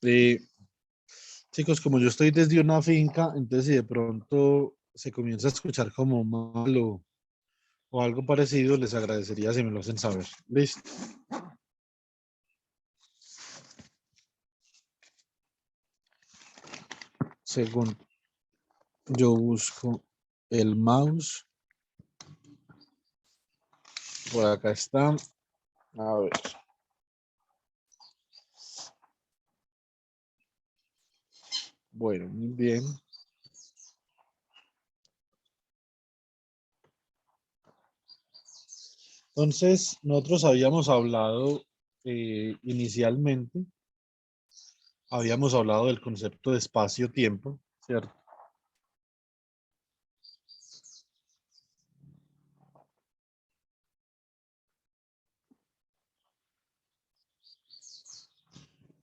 Eh, chicos, como yo estoy desde una finca, entonces si de pronto se comienza a escuchar como malo o algo parecido, les agradecería si me lo hacen saber. Listo. Según yo busco el mouse, por acá está. A ver. Bueno, muy bien. Entonces, nosotros habíamos hablado inicialmente, habíamos hablado del concepto de espacio-tiempo, ¿cierto?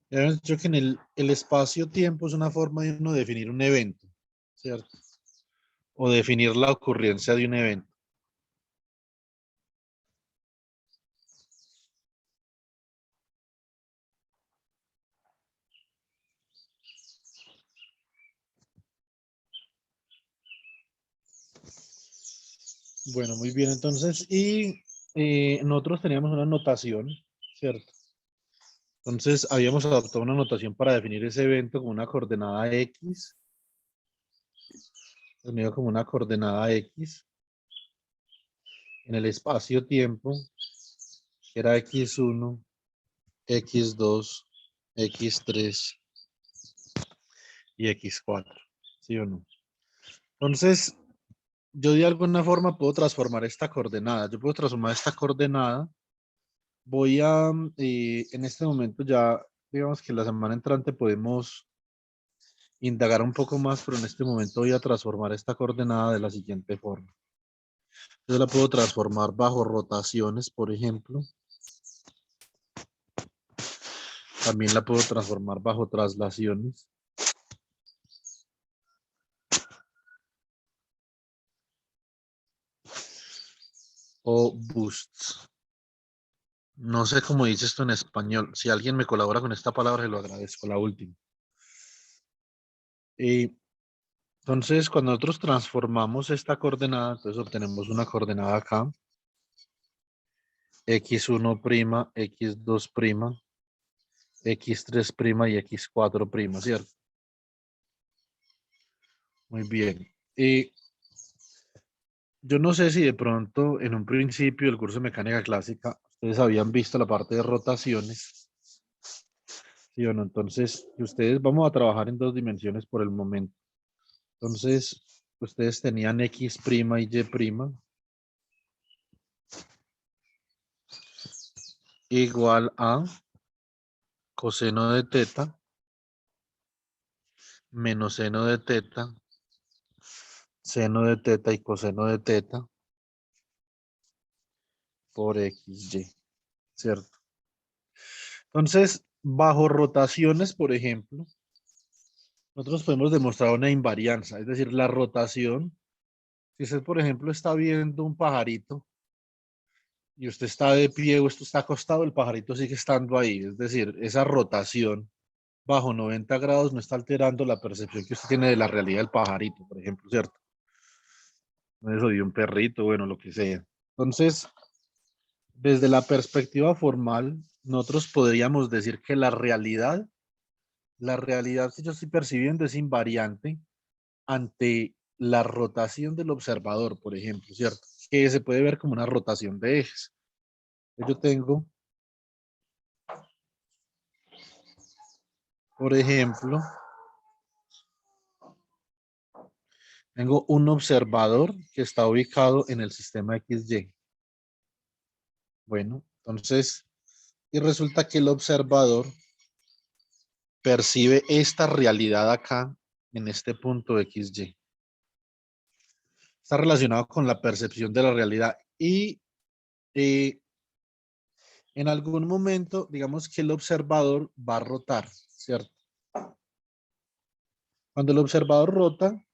Ya habíamos dicho que en el espacio-tiempo es una forma de uno definir un evento, ¿cierto? O definir la ocurrencia de un evento. Bueno, muy bien, entonces, y nosotros teníamos una notación, ¿cierto? Entonces, habíamos adoptado una notación para definir ese evento como una coordenada X, definido como una coordenada X en el espacio-tiempo, que era X1, X2, X3 y X4, ¿sí o no? Entonces, yo de alguna forma puedo transformar esta coordenada. Yo puedo transformar esta coordenada. Voy a, en este momento ya, digamos que la semana entrante podemos indagar un poco más, pero en este momento voy a transformar esta coordenada de la siguiente forma. Yo la puedo transformar bajo rotaciones, por ejemplo. También la puedo transformar bajo traslaciones. O boosts. No sé cómo dice esto en español. Si alguien me colabora con esta palabra, se lo agradezco, la última. Y entonces, cuando nosotros transformamos esta coordenada, entonces obtenemos una coordenada acá, x1', x2', x3' y x4', ¿cierto? Muy bien. Y yo no sé si de pronto en un principio del curso de mecánica clásica ustedes habían visto la parte de rotaciones, ¿sí o no? Entonces, ustedes vamos a trabajar en dos dimensiones por el momento. Entonces, ustedes tenían x' y y' igual a coseno de teta menos seno de teta, seno de teta y coseno de teta por xy, ¿cierto? Entonces, bajo rotaciones, por ejemplo, nosotros podemos demostrar una invarianza, es decir, la rotación. Si usted, por ejemplo, está viendo un pajarito y usted está de pie o usted está acostado, el pajarito sigue estando ahí. Es decir, esa rotación bajo 90 grados no está alterando la percepción que usted tiene de la realidad del pajarito, por ejemplo, ¿cierto? Eso de un perrito, bueno, lo que sea. Entonces, desde la perspectiva formal, nosotros podríamos decir que la realidad que yo estoy percibiendo es invariante ante la rotación del observador, por ejemplo, ¿cierto? Que se puede ver como una rotación de ejes. Yo tengo, por ejemplo, tengo un observador que está ubicado en el sistema XY. Bueno, entonces, y resulta que el observador percibe esta realidad acá en este punto XY. Está relacionado con la percepción de la realidad y eh, en algún momento, digamos que el observador va a rotar, ¿cierto? Cuando el observador rota,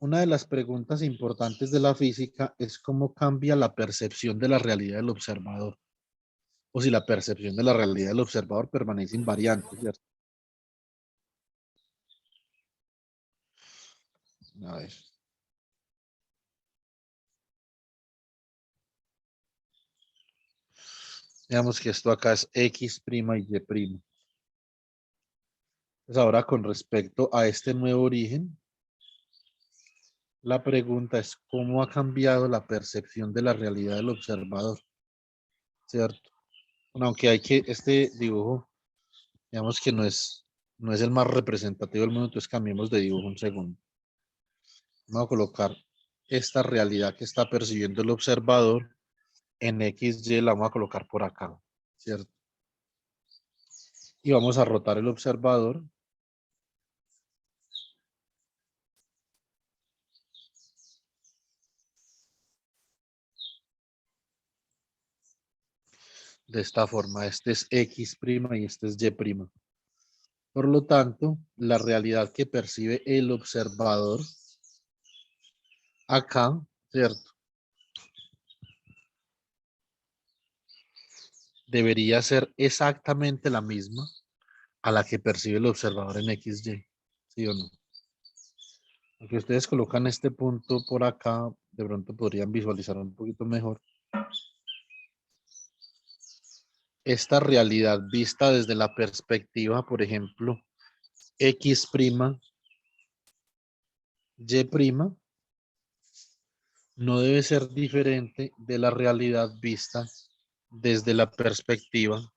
una de las preguntas importantes de la física es cómo cambia la percepción de la realidad del observador. o si la percepción de la realidad del observador permanece invariante, ¿cierto? A ver. Digamos que esto acá es X' y Y'. Entonces ahora con respecto a este nuevo origen, la pregunta es cómo ha cambiado la percepción de la realidad del observador, ¿cierto? Bueno, aunque este dibujo, digamos que no es el más representativo del mundo, entonces cambiemos de dibujo un segundo. Vamos a colocar esta realidad que está percibiendo el observador en XY, la vamos a colocar por acá, ¿cierto? Y vamos a rotar el observador de esta forma. Este es X' y este es Y'. Por lo tanto, la realidad que percibe el observador acá, ¿cierto? Debería ser exactamente la misma a la que percibe el observador en XY, ¿sí o no? Aunque ustedes colocan este punto por acá, de pronto podrían visualizar un poquito mejor. Esta realidad vista desde la perspectiva, por ejemplo, X', Y', no debe ser diferente de la realidad vista desde la perspectiva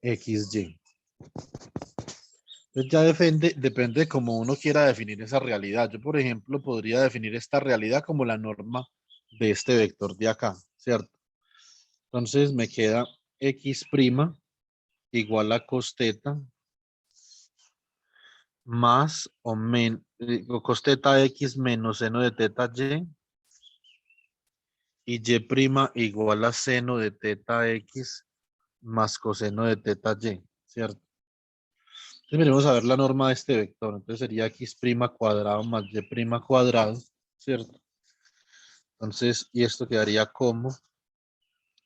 XY. Entonces ya depende de cómo uno quiera definir esa realidad. Yo, por ejemplo, podría definir esta realidad como la norma de este vector de acá, ¿cierto? Entonces me queda X' igual a cos teta más o menos cos teta X menos seno de teta Y igual a seno de teta X más coseno de teta Y, ¿cierto? Entonces venimos a ver la norma de este vector. Entonces sería X' cuadrado más Y' cuadrado, ¿cierto? Entonces, y esto quedaría como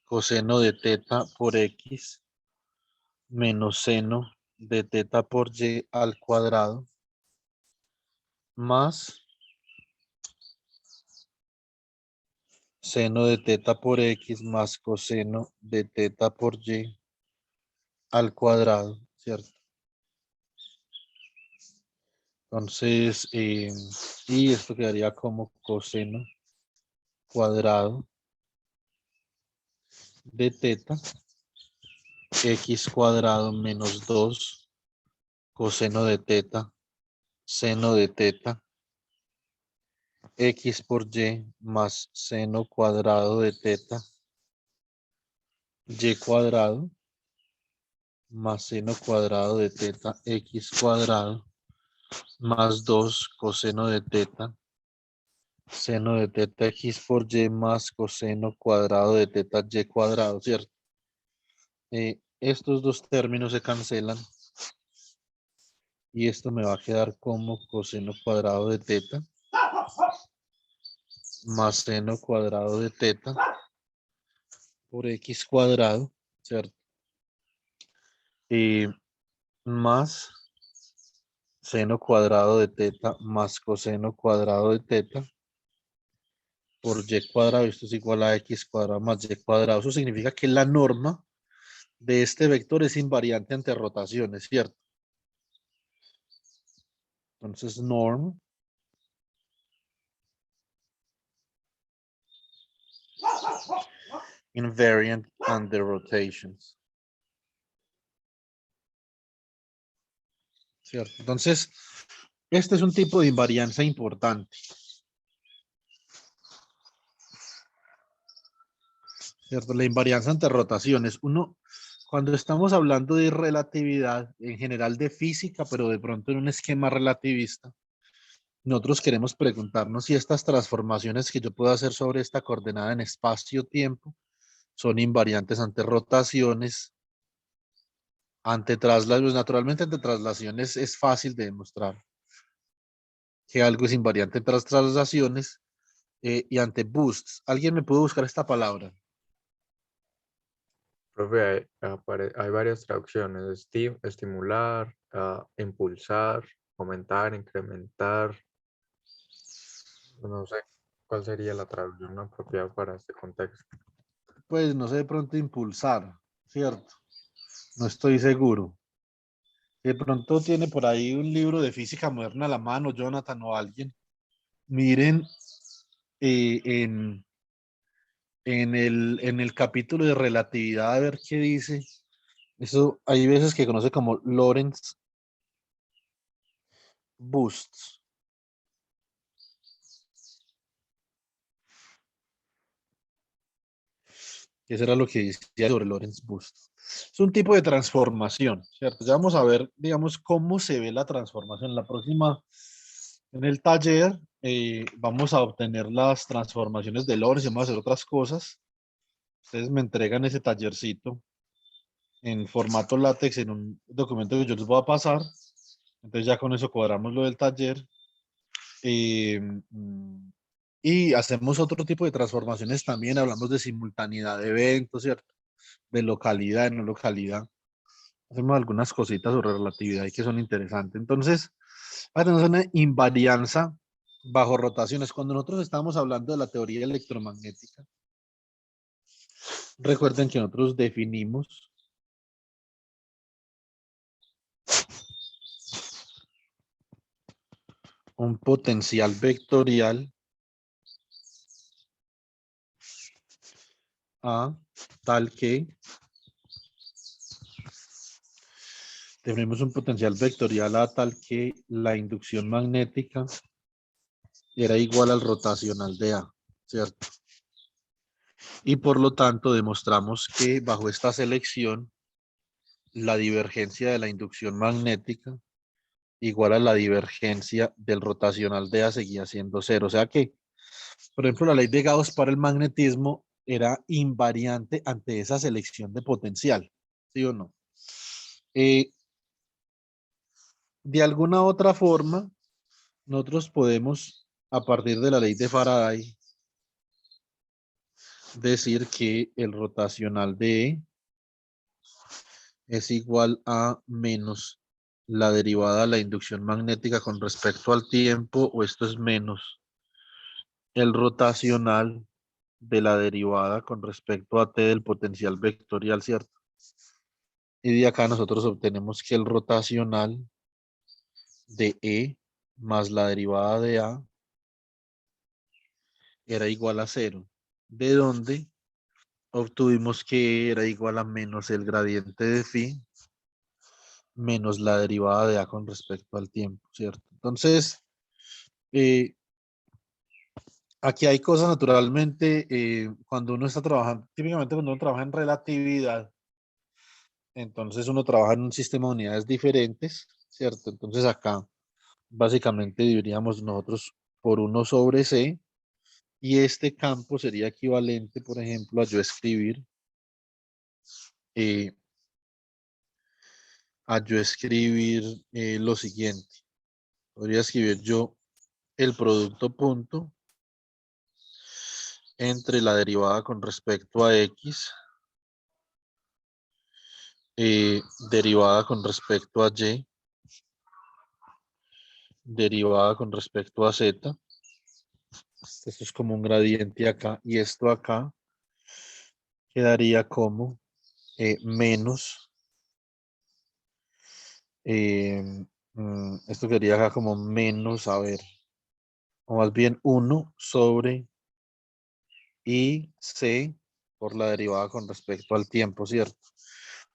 coseno de teta por X menos seno de teta por Y al cuadrado más seno de teta por X más coseno de teta por Y al cuadrado, ¿cierto? Entonces, y esto quedaría como coseno cuadrado de teta X cuadrado menos 2 coseno de teta seno de teta X por Y más seno cuadrado de teta Y cuadrado más seno cuadrado de teta X cuadrado más 2 coseno de teta seno de teta X por Y más coseno cuadrado de teta Y cuadrado, ¿cierto? Estos dos términos se cancelan y esto me va a quedar como coseno cuadrado de teta más seno cuadrado de teta por X cuadrado, ¿cierto? Y más seno cuadrado de teta más coseno cuadrado de teta por Y cuadrado. Esto es igual a X cuadrado más Y cuadrado. Eso significa que la norma de este vector es invariante ante rotaciones, ¿cierto? Entonces, norm invariant under rotations. ¿Cierto? Entonces, este es un tipo de invarianza importante. ¿Cierto? La invarianza ante rotaciones. Cuando estamos hablando de relatividad, en general de física, pero de pronto en un esquema relativista, nosotros queremos preguntarnos si estas transformaciones que yo puedo hacer sobre esta coordenada en espacio-tiempo son invariantes ante rotaciones, ante traslados. Naturalmente, ante traslaciones es fácil de demostrar que algo es invariante entre las traslaciones y ante boosts. ¿Alguien me puede buscar esta palabra? Profe, hay varias traducciones, estimular, impulsar, aumentar, incrementar, no sé cuál sería la traducción apropiada para este contexto. Pues no sé, de pronto impulsar, ¿cierto? No estoy seguro. De pronto tiene por ahí un libro de física moderna a la mano, Jonathan o alguien. Miren eh, en, en el capítulo de relatividad a ver qué dice. Eso hay veces que conoce como Lorentz boosts. Eso era lo que decía sobre Lorentz boost. Es un tipo de transformación, ¿cierto? Ya vamos a ver, digamos, cómo se ve la transformación. La próxima, en el taller, vamos a obtener las transformaciones de Lorentz y vamos a hacer otras cosas. Ustedes me entregan ese tallercito en formato látex en un documento que yo les voy a pasar. Entonces ya con eso cuadramos lo del taller. Eh, mm, y hacemos otro tipo de transformaciones también. Hablamos de simultaneidad de eventos, ¿cierto? De localidad, de no localidad. Hacemos algunas cositas sobre relatividad y que son interesantes. Entonces, tenemos una invarianza bajo rotaciones. Cuando nosotros estábamos hablando de la teoría electromagnética, recuerden que nosotros definimos un potencial vectorial a tal que tenemos un potencial vectorial a tal que la inducción magnética era igual al rotacional de A, ¿cierto? Y por lo tanto demostramos que bajo esta selección la divergencia de la inducción magnética igual a la divergencia del rotacional de A seguía siendo cero. O sea que, por ejemplo, la ley de Gauss para el magnetismo era invariante ante esa selección de potencial, ¿sí o no? Eh, de alguna otra forma, nosotros podemos, a partir de la ley de Faraday, decir que el rotacional de E es igual a menos la derivada de la inducción magnética con respecto al tiempo, o esto es menos el rotacional de la derivada con respecto a t del potencial vectorial, ¿cierto? Y de acá nosotros obtenemos que el rotacional de E más la derivada de A era igual a cero, de donde obtuvimos que era igual a menos el gradiente de phi menos la derivada de A con respecto al tiempo, ¿cierto? Entonces, eh, aquí hay cosas naturalmente, cuando uno está trabajando, típicamente cuando uno trabaja en relatividad, entonces uno trabaja en un sistema de unidades diferentes, ¿cierto? Entonces acá básicamente dividiríamos nosotros por 1 sobre C, y este campo sería equivalente, por ejemplo, a yo escribir, eh, lo siguiente. Podría escribir yo el producto punto entre la derivada con respecto a X, derivada con respecto a Y, derivada con respecto a Z. Esto es como un gradiente acá, y esto acá quedaría como menos, eh, esto quedaría acá como menos, a ver, o más bien 1 sobre IC por la derivada con respecto al tiempo, ¿cierto?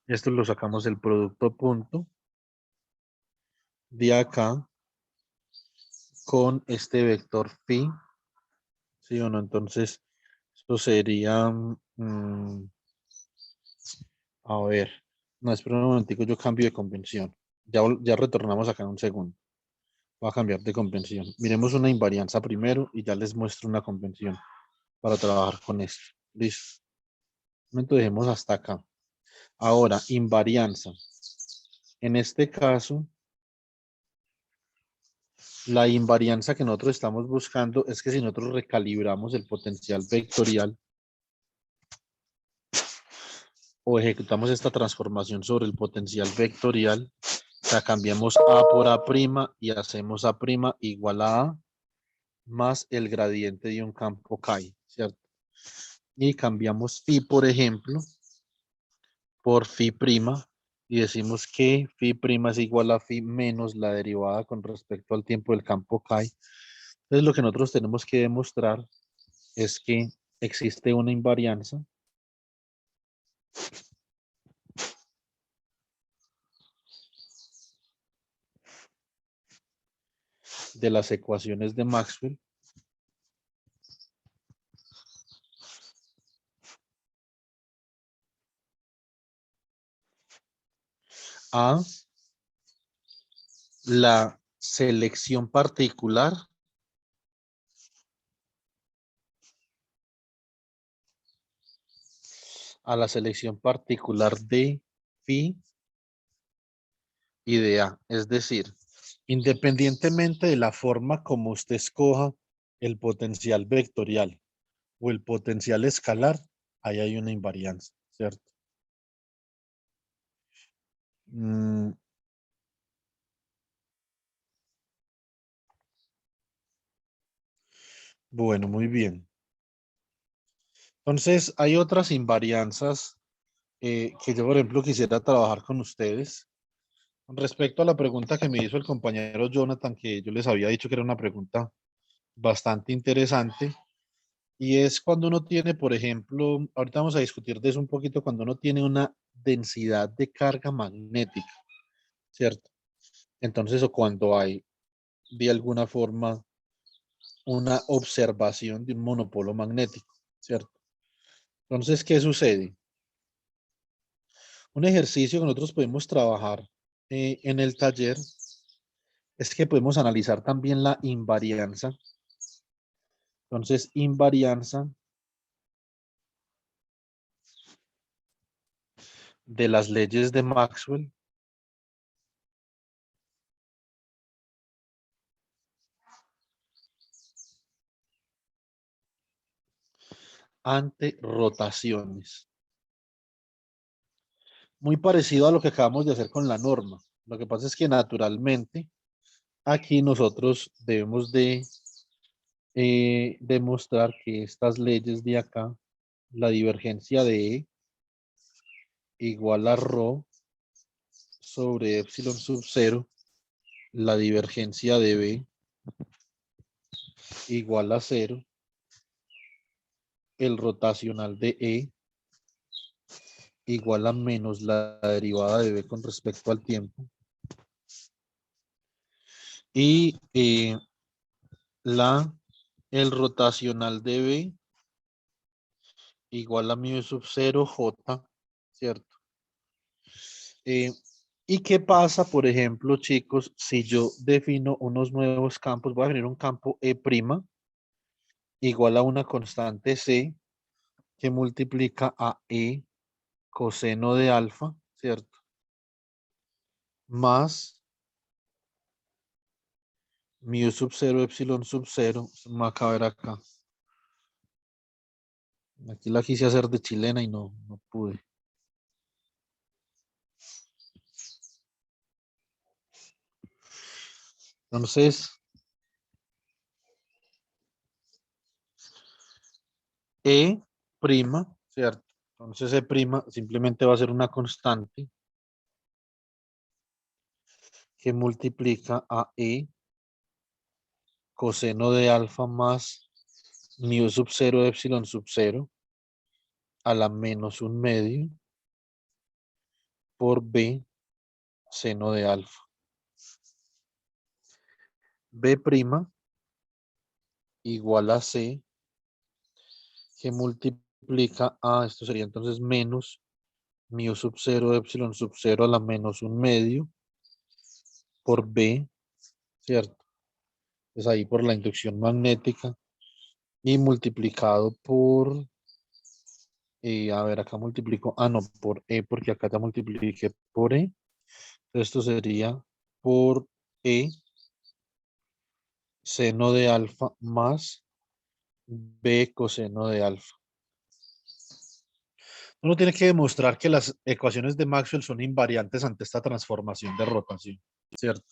Esto lo sacamos del producto punto de acá con este vector phi, ¿sí o no? Entonces, esto sería, a ver, no, espera un momentico, yo cambio de convención. Ya retornamos acá en un segundo. Voy a cambiar de convención. Miremos una invarianza primero y ya les muestro una convención para trabajar con esto. Listo. Un momento, dejemos hasta acá. Ahora, invarianza. En este caso, la invarianza que nosotros estamos buscando es que si nosotros recalibramos el potencial vectorial o ejecutamos esta transformación sobre el potencial vectorial, o sea, cambiamos A por A' y hacemos A' igual a más el gradiente de un campo chi, ¿cierto? Y cambiamos phi, por ejemplo, por phi' y decimos que phi' es igual a phi menos la derivada con respecto al tiempo del campo chi. Entonces lo que nosotros tenemos que demostrar es que existe una invarianza de las ecuaciones de Maxwell a la selección particular de phi y de A. Es decir, independientemente de la forma como usted escoja el potencial vectorial o el potencial escalar, ahí hay una invarianza, ¿cierto? Mm, bueno, muy bien. Entonces, hay otras invarianzas que yo, por ejemplo, quisiera trabajar con ustedes. Con respecto a la pregunta que me hizo el compañero Jonathan, que yo les había dicho que era una pregunta bastante interesante, y es cuando uno tiene, por ejemplo, ahorita vamos a discutir de eso un poquito, cuando uno tiene una densidad de carga magnética, ¿cierto? Entonces, o cuando hay de alguna forma una observación de un monopolo magnético, ¿cierto? Entonces, ¿qué sucede? Un ejercicio que nosotros podemos trabajar en el taller es que podemos analizar también la invarianza. Entonces, invarianza de las leyes de Maxwell ante rotaciones. Muy parecido a lo que acabamos de hacer con la norma. Lo que pasa es que naturalmente aquí nosotros debemos de demostrar que estas leyes de acá, la divergencia de E igual a rho sobre epsilon sub 0, la divergencia de B igual a 0, el rotacional de E igual a menos la derivada de B con respecto al tiempo. Y el rotacional de B igual a mu sub 0 J, ¿cierto? ¿Y qué pasa, por ejemplo, chicos, si yo defino unos nuevos campos? Voy a definir un campo E' igual a una constante C que multiplica a E coseno de alfa, ¿cierto? Más mu sub 0, epsilon sub 0, se me va a caber acá. Aquí la quise hacer de chilena y no pude. Entonces, E', ¿cierto? Entonces E' simplemente va a ser una constante que multiplica a E coseno de alfa más mu sub 0, epsilon sub 0 a la menos un medio por B seno de alfa. B' igual a C que multiplica a, esto sería entonces menos mu sub 0, epsilon sub 0 a la menos un medio por B, ¿cierto? Pues ahí por la inducción magnética y multiplicado por, a ver, acá multiplico, no, por E, porque acá ya multipliqué por E. Esto sería por E seno de alfa más B coseno de alfa. Uno tiene que demostrar que las ecuaciones de Maxwell son invariantes ante esta transformación de rotación, ¿cierto?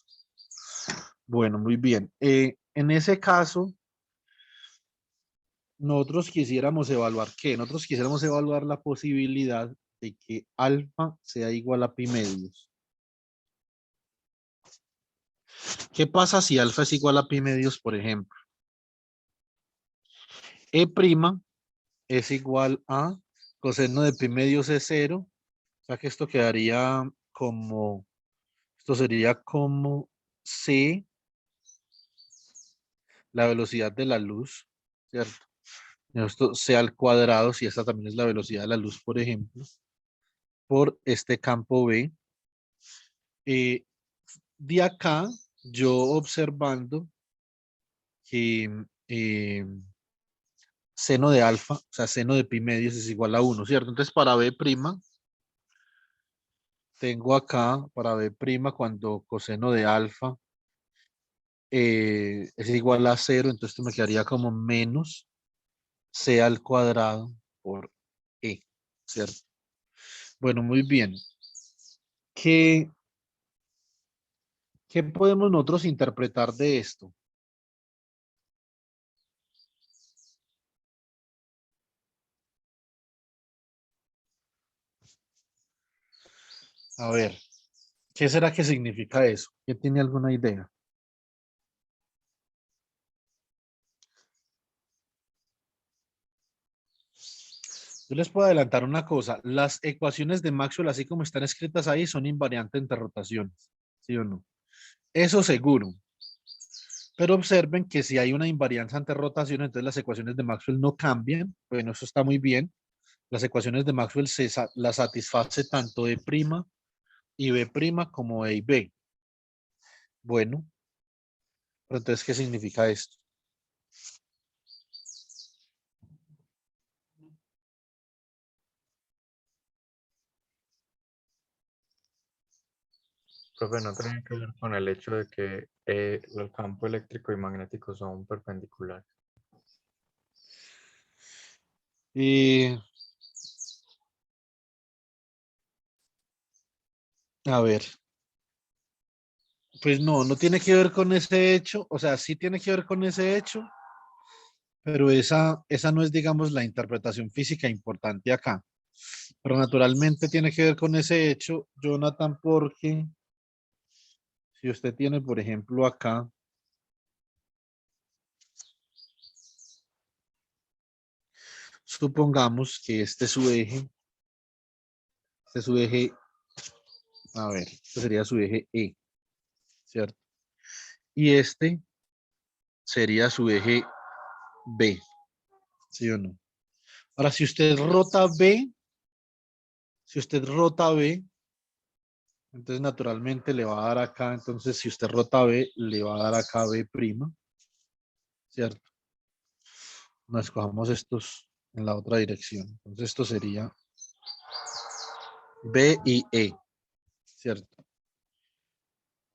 Bueno, muy bien. En ese caso, nosotros quisiéramos evaluar ¿qué? Nosotros quisiéramos evaluar la posibilidad de que alfa sea igual a pi medios. ¿Qué pasa si alfa es igual a pi medios, por ejemplo? E' es igual a coseno de pi medios es 0. O sea que esto quedaría como, esto sería como c, la velocidad de la luz, ¿cierto? Esto c al cuadrado, si esta también es la velocidad de la luz, por ejemplo, por este campo B. De acá, yo observando que seno de alfa, o sea, seno de pi medios es igual a 1, ¿cierto? Entonces, para B', tengo acá, para B', cuando coseno de alfa es igual a 0, entonces esto me quedaría como menos c al cuadrado por e, ¿cierto? Bueno, muy bien. ¿Qué, qué podemos nosotros interpretar de esto? A ver, ¿qué será que significa eso? ¿Quién tiene alguna idea? Yo les puedo adelantar una cosa. Las ecuaciones de Maxwell, así como están escritas ahí, son invariantes entre rotaciones. ¿Sí o no? Eso seguro. Pero observen que si hay una invarianza ante rotación, entonces las ecuaciones de Maxwell no cambian. Bueno, eso está muy bien. Las ecuaciones de Maxwell las satisface tanto E' y B' como E y B. Bueno, pero entonces, ¿qué significa esto? Profe, no tiene que ver con el hecho de que el campo eléctrico y magnético son perpendiculares. Y, a ver, pues no, no tiene que ver con ese hecho. O sea, sí tiene que ver con ese hecho, pero esa no es, digamos, la interpretación física importante acá. Pero naturalmente tiene que ver con ese hecho, Jonathan, porque si usted tiene, por ejemplo, acá, supongamos que este es su eje, a ver, este sería su eje E, ¿cierto? Y este sería su eje B, ¿sí o no? Ahora, si usted rota B, entonces naturalmente le va a dar acá, entonces si usted rota B, le va a dar acá B', ¿cierto? Nos escojamos estos en la otra dirección. Entonces esto sería B y E, ¿cierto?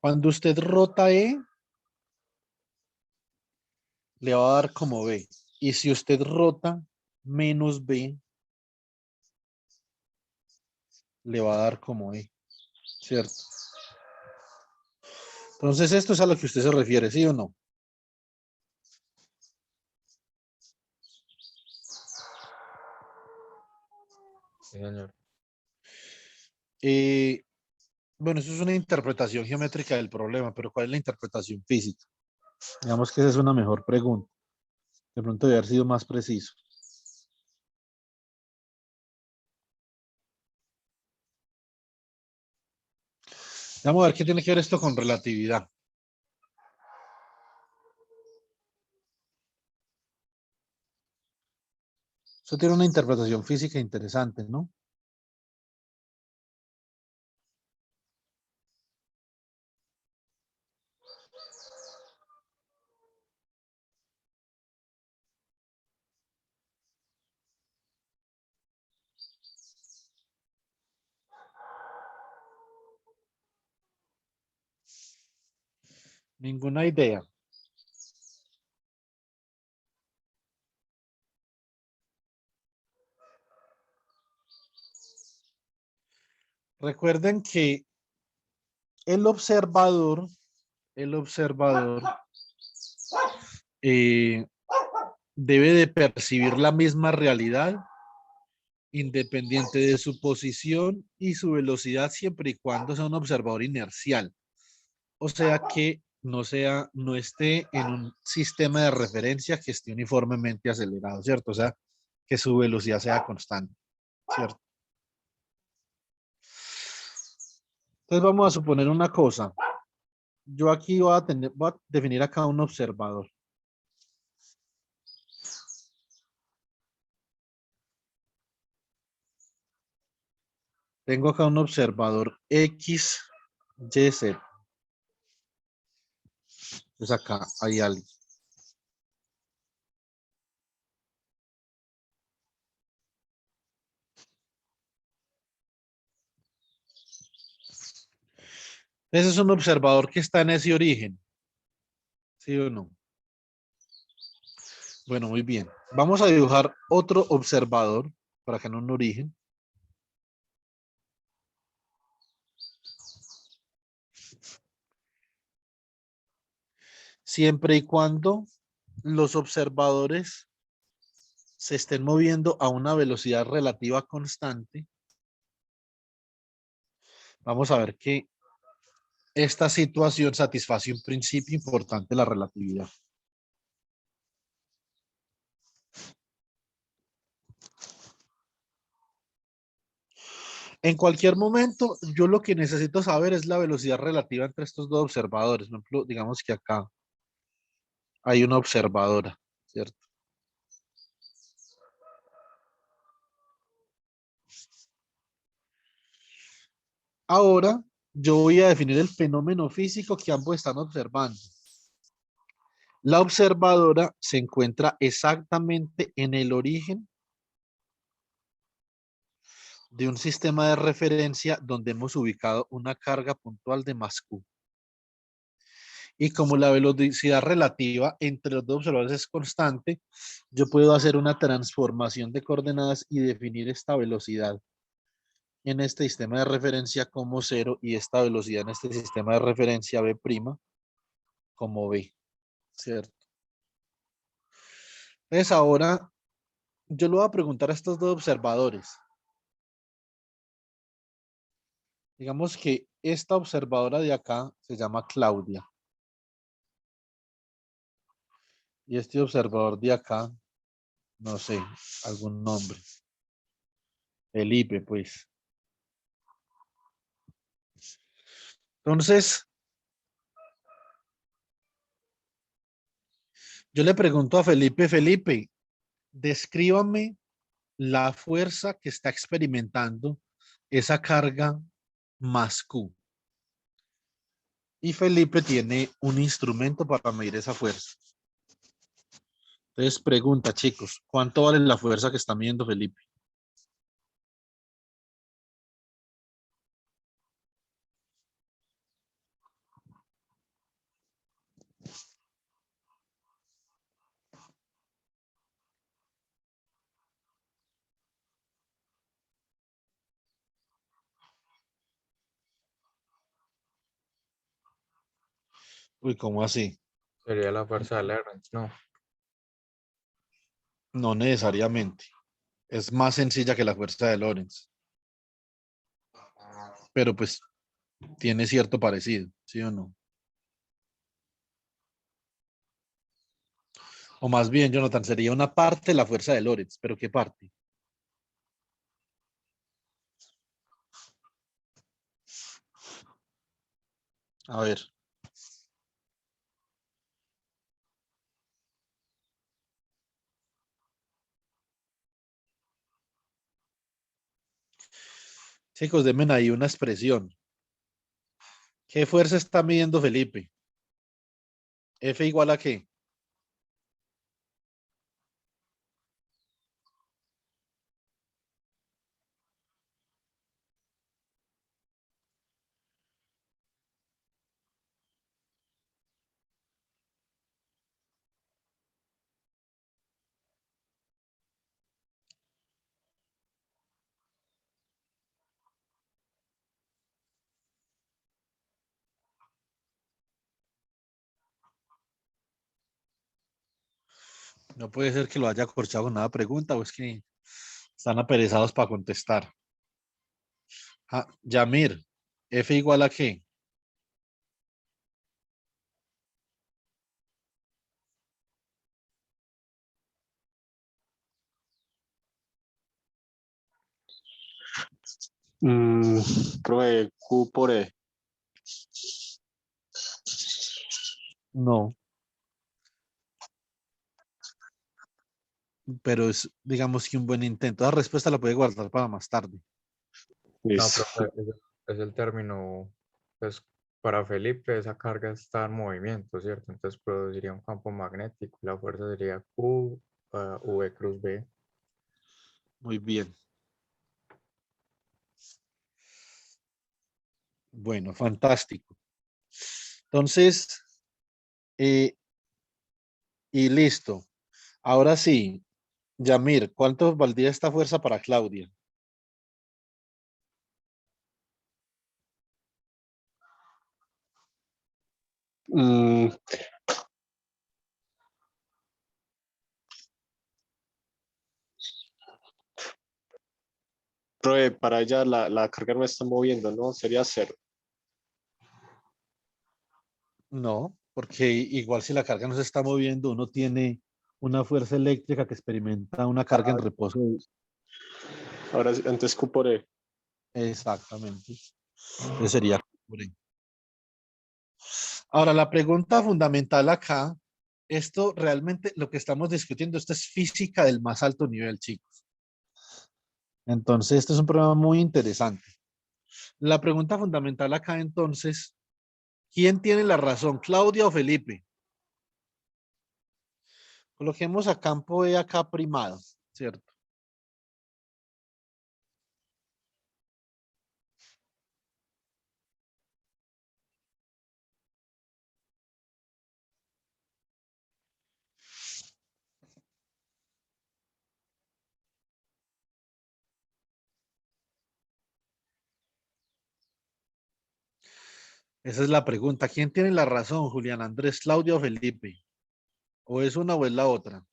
Cuando usted rota E, le va a dar como B. Y si usted rota menos B, le va a dar como E, ¿cierto? Entonces esto es a lo que usted se refiere, ¿sí o no? Sí, señor. Eh, bueno, eso es una interpretación geométrica del problema, pero ¿cuál es la interpretación física? Digamos que esa es una mejor pregunta. De pronto debe haber sido más preciso. Vamos a ver qué tiene que ver esto con relatividad. Eso tiene una interpretación física interesante, ¿no? Ninguna idea. Recuerden que el observador, eh, debe de percibir la misma realidad independiente de su posición y su velocidad siempre y cuando sea un observador inercial. O sea que no esté en un sistema de referencia que esté uniformemente acelerado, ¿cierto? O sea, que su velocidad sea constante, ¿cierto? Entonces vamos a suponer una cosa. Yo aquí voy a definir acá un observador. Tengo acá un observador X, Y, Z. Entonces acá hay alguien. Ese es un observador que está en ese origen, ¿sí o no? Bueno, muy bien. Vamos a dibujar otro observador para que no un origen. Siempre y cuando los observadores se estén moviendo a una velocidad relativa constante, vamos a ver que esta situación satisface un principio importante de la relatividad. En cualquier momento, yo lo que necesito saber es la velocidad relativa entre estos dos observadores. Por ejemplo, digamos que acá hay una observadora, ¿cierto? Ahora, yo voy a definir el fenómeno físico que ambos están observando. La observadora se encuentra exactamente en el origen de un sistema de referencia donde hemos ubicado una carga puntual de más Q. Y como la velocidad relativa entre los dos observadores es constante, yo puedo hacer una transformación de coordenadas y definir esta velocidad en este sistema de referencia como cero y esta velocidad en este sistema de referencia B' como B, ¿cierto? Entonces ahora yo le voy a preguntar a estos dos observadores. Digamos que esta observadora de acá se llama Claudia y este observador de acá, no sé, algún nombre. Felipe, pues. Entonces, yo le pregunto a Felipe, Felipe, descríbame la fuerza que está experimentando esa carga más Q. Y Felipe tiene un instrumento para medir esa fuerza. Entonces pregunta, chicos, ¿cuánto vale la fuerza que está midiendo Felipe? Uy, ¿cómo así? Sería la fuerza de Lorentz, ¿no? No necesariamente. Es más sencilla que la fuerza de Lorentz, pero pues tiene cierto parecido, ¿sí o no? O más bien, Jonathan, sería una parte de la fuerza de Lorentz, pero ¿qué parte? A ver, chicos, denme ahí una expresión. ¿Qué fuerza está midiendo Felipe? ¿F igual a qué? No puede ser que lo haya corchado con nada pregunta o es que están aperezados para contestar. Ah, Yamir, F igual a qué? Mm, profe, Q por E. No, pero es, digamos que un buen intento. La respuesta la puede guardar para más tarde. No, Listo. profe, es el término, pues para Felipe esa carga está en movimiento, ¿cierto? Entonces produciría un campo magnético y la fuerza sería Q, V cruz B. Muy bien. Bueno, fantástico. Entonces, eh, y listo. Ahora sí, Yamir, ¿cuánto valdría esta fuerza para Claudia? Mm, profe, para ella la carga no está moviendo, ¿no? Sería cero. No, porque igual si la carga no se está moviendo, uno tiene una fuerza eléctrica que experimenta una carga en Ah, reposo. ahora sí, antes Q por E. Exactamente. Entonces sería. Ahora, la pregunta fundamental acá, esto realmente lo que estamos discutiendo, esto es física del más alto nivel, chicos. Entonces, este es un problema muy interesante. La pregunta fundamental acá, entonces, ¿quién tiene la razón, Claudia o Felipe? Coloquemos a campo E acá primado, ¿cierto? Esa es la pregunta. ¿Quién tiene la razón, Julián Andrés, Claudia o Felipe? ¿O es una o es la otra?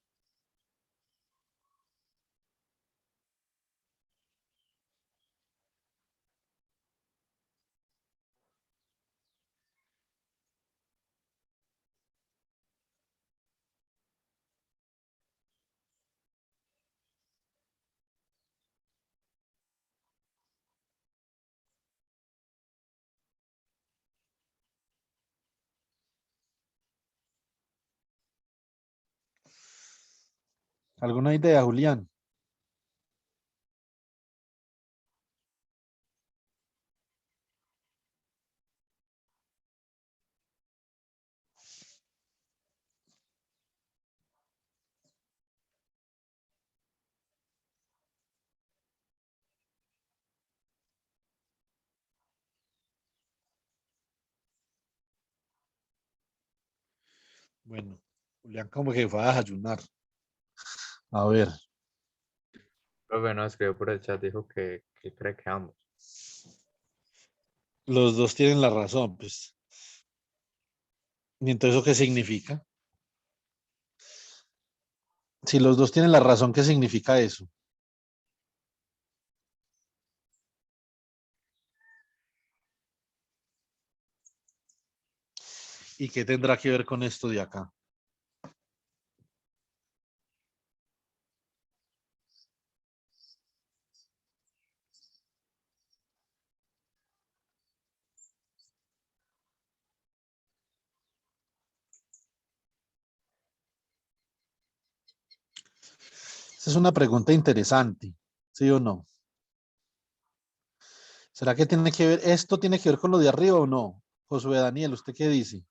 ¿Alguna idea, Julián? Bueno, Julián como que fue a desayunar. A ver, Profe no escribió por el chat, dijo que cree que ambos. los dos tienen la razón, pues. ¿Y entonces eso qué significa? Si los dos tienen la razón, ¿qué significa eso? ¿Y qué tendrá que ver con esto de acá? Esa es una pregunta interesante, ¿sí o no? ¿Será que tiene que ver, esto tiene que ver con lo de arriba o no? Josué Daniel, ¿usted qué dice?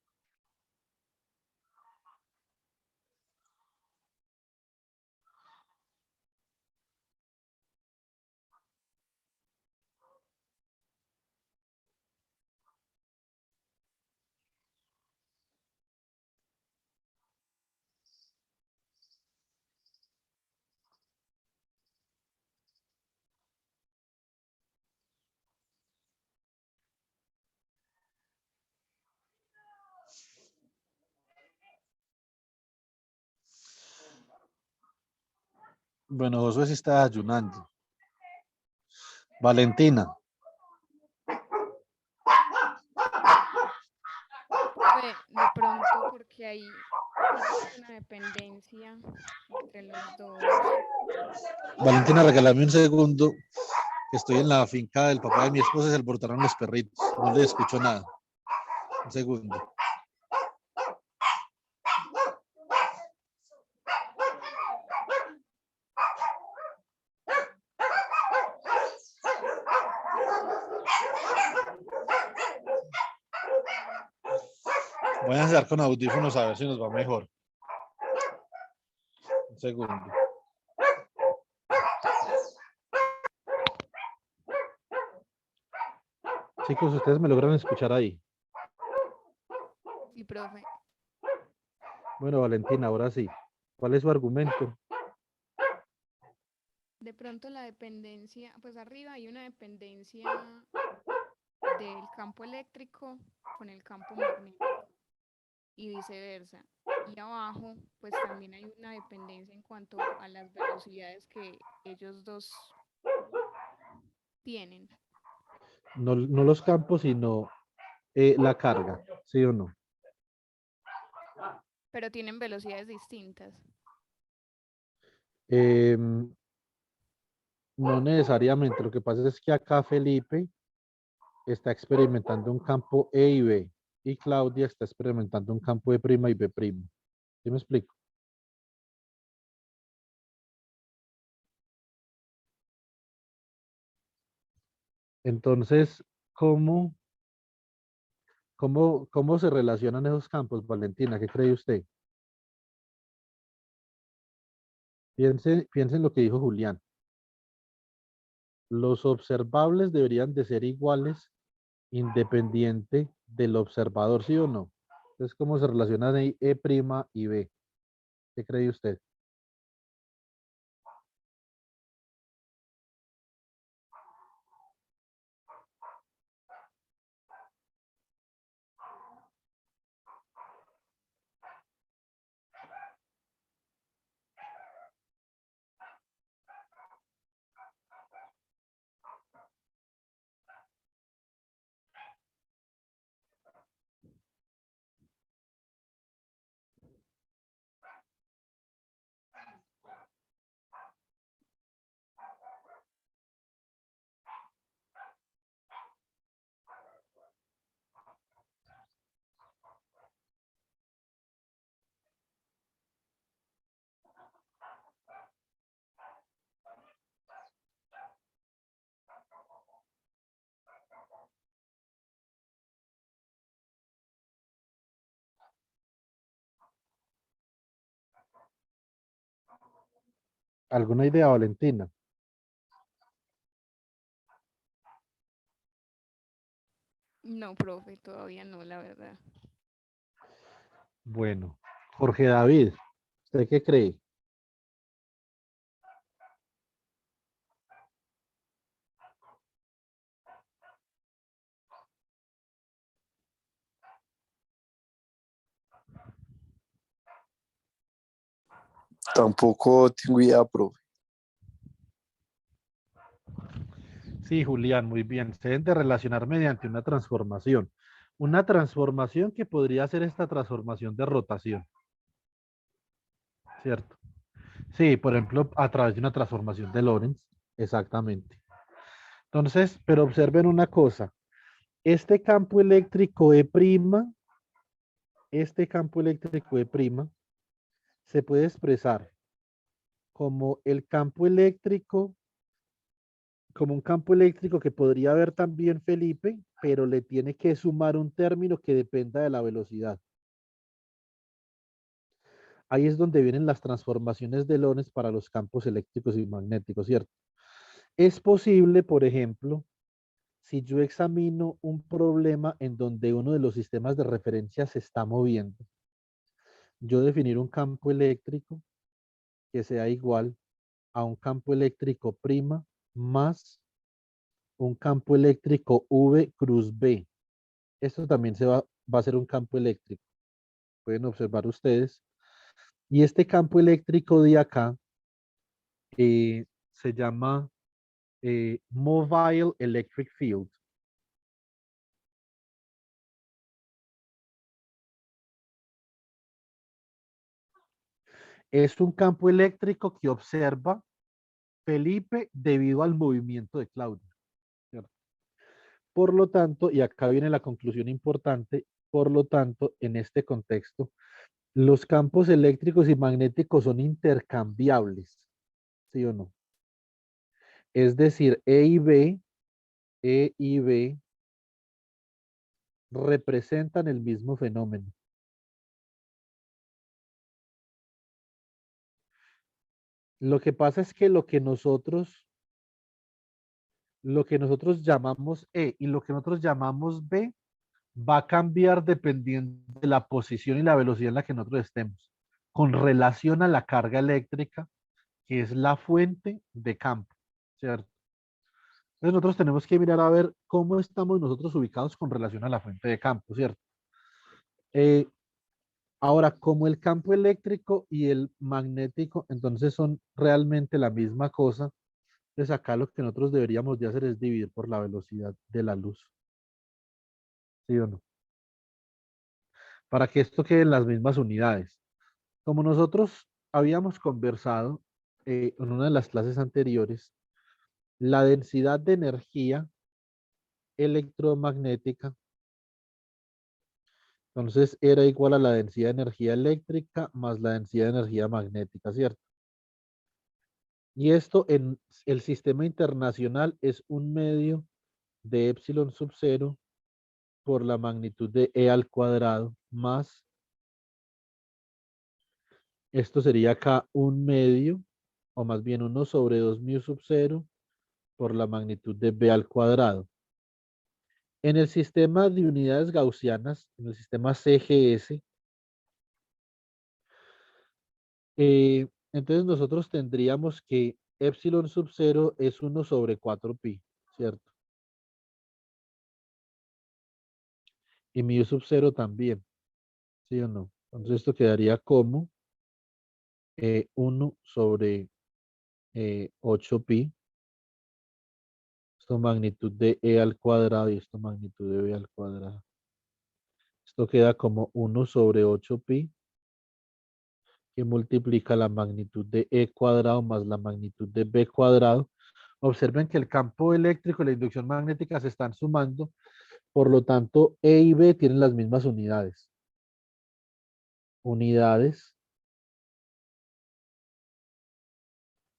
Bueno, Josué sí está ayunando. Valentina. Profe, de pronto porque ahí existe una dependencia entre los dos. Valentina, regálame un segundo. Estoy en la finca del papá de mi esposa y se alborotaron los perritos. No le escucho nada. Un segundo. Voy a enseñar con audífonos a ver si nos va mejor. Un segundo. Chicos, ¿ustedes me logran escuchar ahí? Sí, profe. Bueno, Valentina, ahora sí. ¿Cuál es su argumento? De pronto la dependencia, pues arriba hay una dependencia del campo eléctrico con el campo magnético y viceversa. Y abajo, pues también hay una dependencia en cuanto a las velocidades que ellos dos tienen, No, no los campos, sino la carga, ¿sí o no? pero tienen velocidades distintas. Em, no necesariamente. Lo que pasa es que acá Felipe está experimentando un campo E y B. Y Claudia está experimentando un campo E' y B'. ¿Sí me explico? Entonces, ¿cómo se relacionan esos campos, Valentina? ¿Qué cree usted? Piense en lo que dijo Julián. Los observables deberían de ser iguales independiente del observador, ¿sí o no? Entonces, ¿cómo se relacionan ahí E' y B? ¿Qué cree usted? ¿Alguna idea, Valentina? No, profe, todavía no, la verdad. Bueno, Jorge David, ¿usted qué cree? Tampoco tengo idea, profe. Sí, Julián, muy bien. Se deben de relacionar mediante una transformación. Una transformación que podría ser esta transformación de rotación, ¿cierto? Sí, por ejemplo, a través de una transformación de Lorentz, exactamente. Entonces, pero observen una cosa. Este campo eléctrico E', este campo eléctrico E', se puede expresar como el campo eléctrico, como un campo eléctrico que podría haber también Felipe, pero le tiene que sumar un término que dependa de la velocidad. Ahí es donde vienen las transformaciones de Lorentz para los campos eléctricos y magnéticos, ¿cierto? Es posible, por ejemplo, si yo examino un problema en donde uno de los sistemas de referencia se está moviendo, yo definir un campo eléctrico que sea igual a un campo eléctrico prima más un campo eléctrico V cruz B. Esto también va a ser un campo eléctrico. Pueden observar ustedes. Y este campo eléctrico de acá se llama Mobile Electric Field. Es un campo eléctrico que observa Felipe debido al movimiento de Claudia, ¿cierto? Por lo tanto, y acá viene la conclusión importante, por lo tanto, en este contexto, los campos eléctricos y magnéticos son intercambiables, ¿sí o no? Es decir, E y B representan el mismo fenómeno. Lo que pasa es que lo que nosotros llamamos E y lo que nosotros llamamos B va a cambiar dependiendo de la posición y la velocidad en la que nosotros estemos, con relación a la carga eléctrica, que es la fuente de campo, ¿cierto? Entonces nosotros tenemos que mirar a ver cómo estamos nosotros ubicados con relación a la fuente de campo, ¿cierto? Eh, Ahora, como el campo eléctrico y el magnético, entonces son realmente la misma cosa, entonces acá lo que nosotros deberíamos de hacer es dividir por la velocidad de la luz, ¿sí o no? Para que esto quede en las mismas unidades. Como nosotros habíamos conversado en una de las clases anteriores, la densidad de energía electromagnética, entonces era igual a la densidad de energía eléctrica más la densidad de energía magnética, ¿cierto? Y esto en el sistema internacional es un medio de epsilon sub cero por la magnitud de E al cuadrado más, esto sería acá un medio, o más bien 1/2 mu sub cero por la magnitud de B al cuadrado. En el sistema de unidades gaussianas, en el sistema CGS, entonces nosotros tendríamos que epsilon sub cero es 1/4pi, ¿cierto? Y mu sub cero también, ¿sí o no? Entonces esto quedaría como 1/8pi. Esto magnitud de E al cuadrado y esto magnitud de B al cuadrado. Esto queda como 1/8pi que multiplica la magnitud de E cuadrado más la magnitud de B cuadrado. Observen que el campo eléctrico y la inducción magnética se están sumando, por lo tanto E y B tienen las mismas unidades. Unidades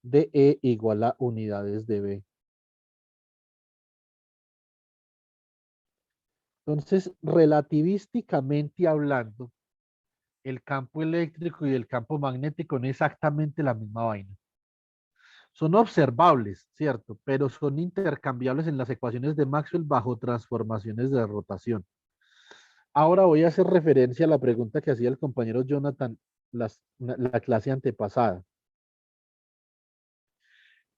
de E igual a unidades de B. Entonces, relativísticamente hablando, el campo eléctrico y el campo magnético no es exactamente la misma vaina. Son observables, ¿cierto? Pero son intercambiables en las ecuaciones de Maxwell bajo transformaciones de rotación. Ahora voy a hacer referencia a la pregunta que hacía el compañero Jonathan la clase antepasada.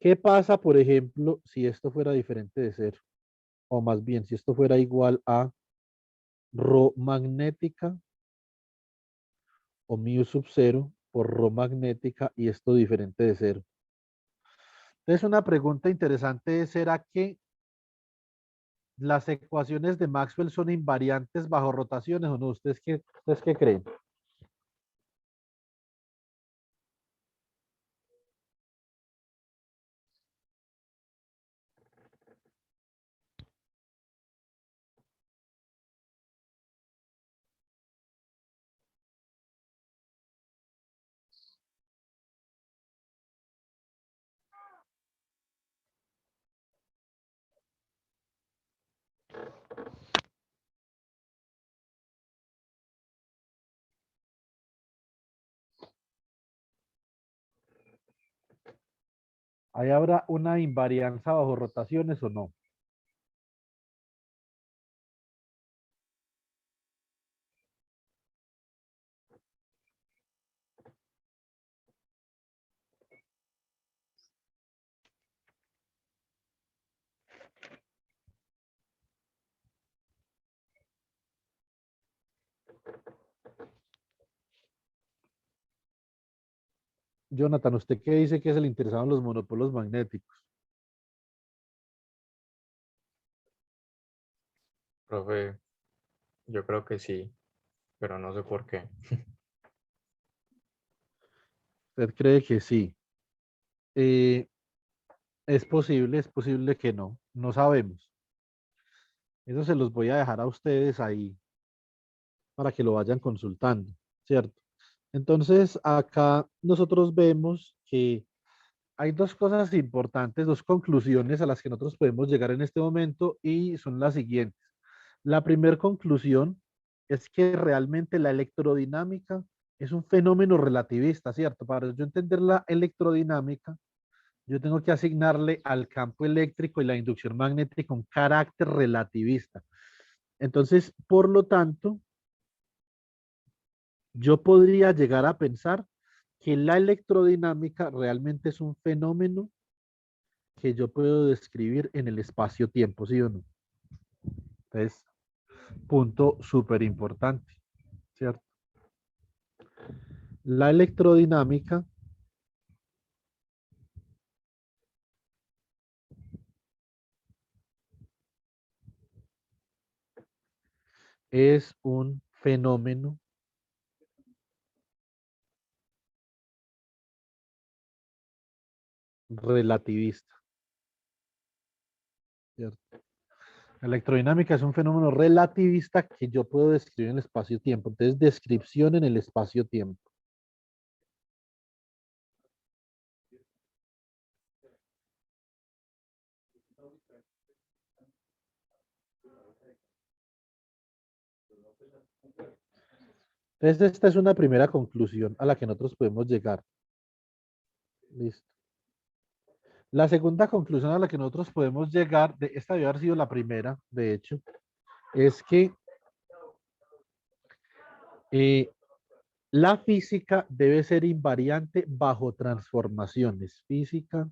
¿Qué pasa, por ejemplo, si esto fuera diferente de cero? O más bien, si esto fuera igual a ρ magnética o mu sub cero por ρ magnética y esto diferente de cero. Entonces, una pregunta interesante es, ¿será que las ecuaciones de Maxwell son invariantes bajo rotaciones o no? ¿Ustedes qué creen? ¿Ahí habrá una invarianza bajo rotaciones o no? Jonathan, ¿usted qué dice que es el interesado en los monopolos magnéticos? Profe, yo creo que sí, pero no sé por qué. ¿Usted cree que sí? Eh, es posible que no, no sabemos. Eso se los voy a dejar a ustedes ahí para que lo vayan consultando, ¿cierto? Entonces, acá nosotros vemos que hay dos cosas importantes, dos conclusiones a las que nosotros podemos llegar en este momento y son las siguientes. La primera conclusión es que realmente la electrodinámica es un fenómeno relativista, ¿cierto? Para yo entender la electrodinámica, yo tengo que asignarle al campo eléctrico y la inducción magnética un carácter relativista. Entonces, por lo tanto, yo podría llegar a pensar que la electrodinámica realmente es un fenómeno que yo puedo describir en el espacio-tiempo, ¿sí o no? Entonces, punto súper importante, ¿cierto? La electrodinámica es un fenómeno relativista, ¿cierto? La electrodinámica es un fenómeno relativista que yo puedo describir en el espacio-tiempo. Entonces, descripción en el espacio-tiempo. Entonces, esta es una primera conclusión a la que nosotros podemos llegar. Listo. La segunda conclusión a la que nosotros podemos llegar, esta debe haber sido la primera, de hecho, es que la física debe ser invariante bajo transformaciones. Física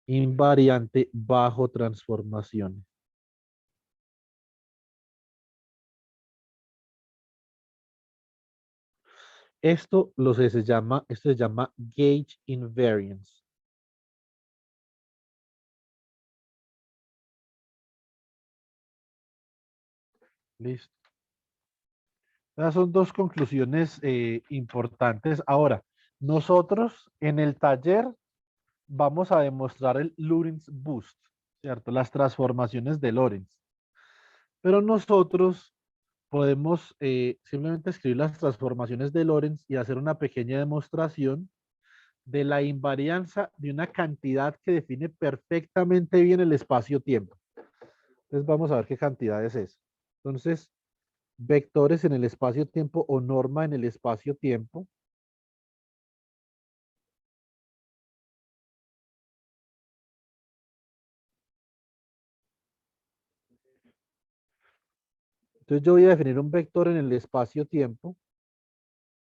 invariante bajo transformaciones. Esto se llama gauge invariance. Listo. Esas son dos conclusiones importantes. Ahora, nosotros en el taller vamos a demostrar el Lorentz boost, ¿cierto? Las transformaciones de Lorentz. Pero nosotros podemos simplemente escribir las transformaciones de Lorentz y hacer una pequeña demostración de la invarianza de una cantidad que define perfectamente bien el espacio-tiempo. Entonces vamos a ver qué cantidad es esa. Entonces, vectores en el espacio-tiempo o norma en el espacio-tiempo. Entonces yo voy a definir un vector en el espacio-tiempo,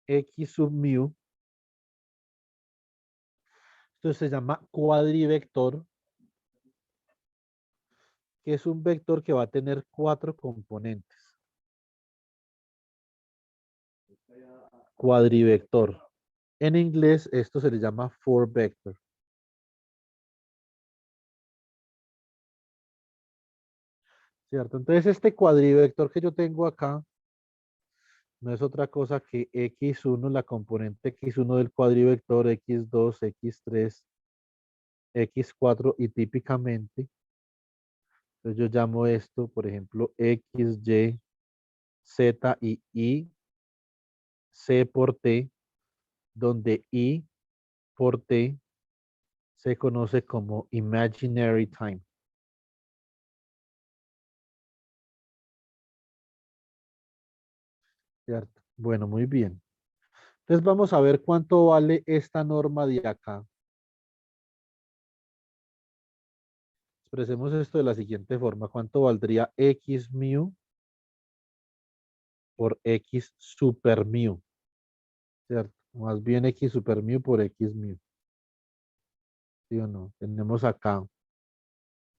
x sub mu. Esto se llama cuadrivector, que es un vector que va a tener 4 componentes. Cuadrivector. En inglés esto se le llama four vector. ¿Cierto? Entonces este cuadrivector que yo tengo acá no es otra cosa que x1, la componente x1 del cuadrivector, x2, x3, x4 y típicamente, entonces yo llamo esto, por ejemplo, x, y, z y i, c por t, donde i por t se conoce como imaginary time. ¿Cierto? Bueno, muy bien. Entonces vamos a ver cuánto vale esta norma de acá. Expresemos esto de la siguiente forma. ¿Cuánto valdría x mu por x super mu? ¿Cierto? Más bien x super mu por x mu. ¿Sí o no? Tenemos acá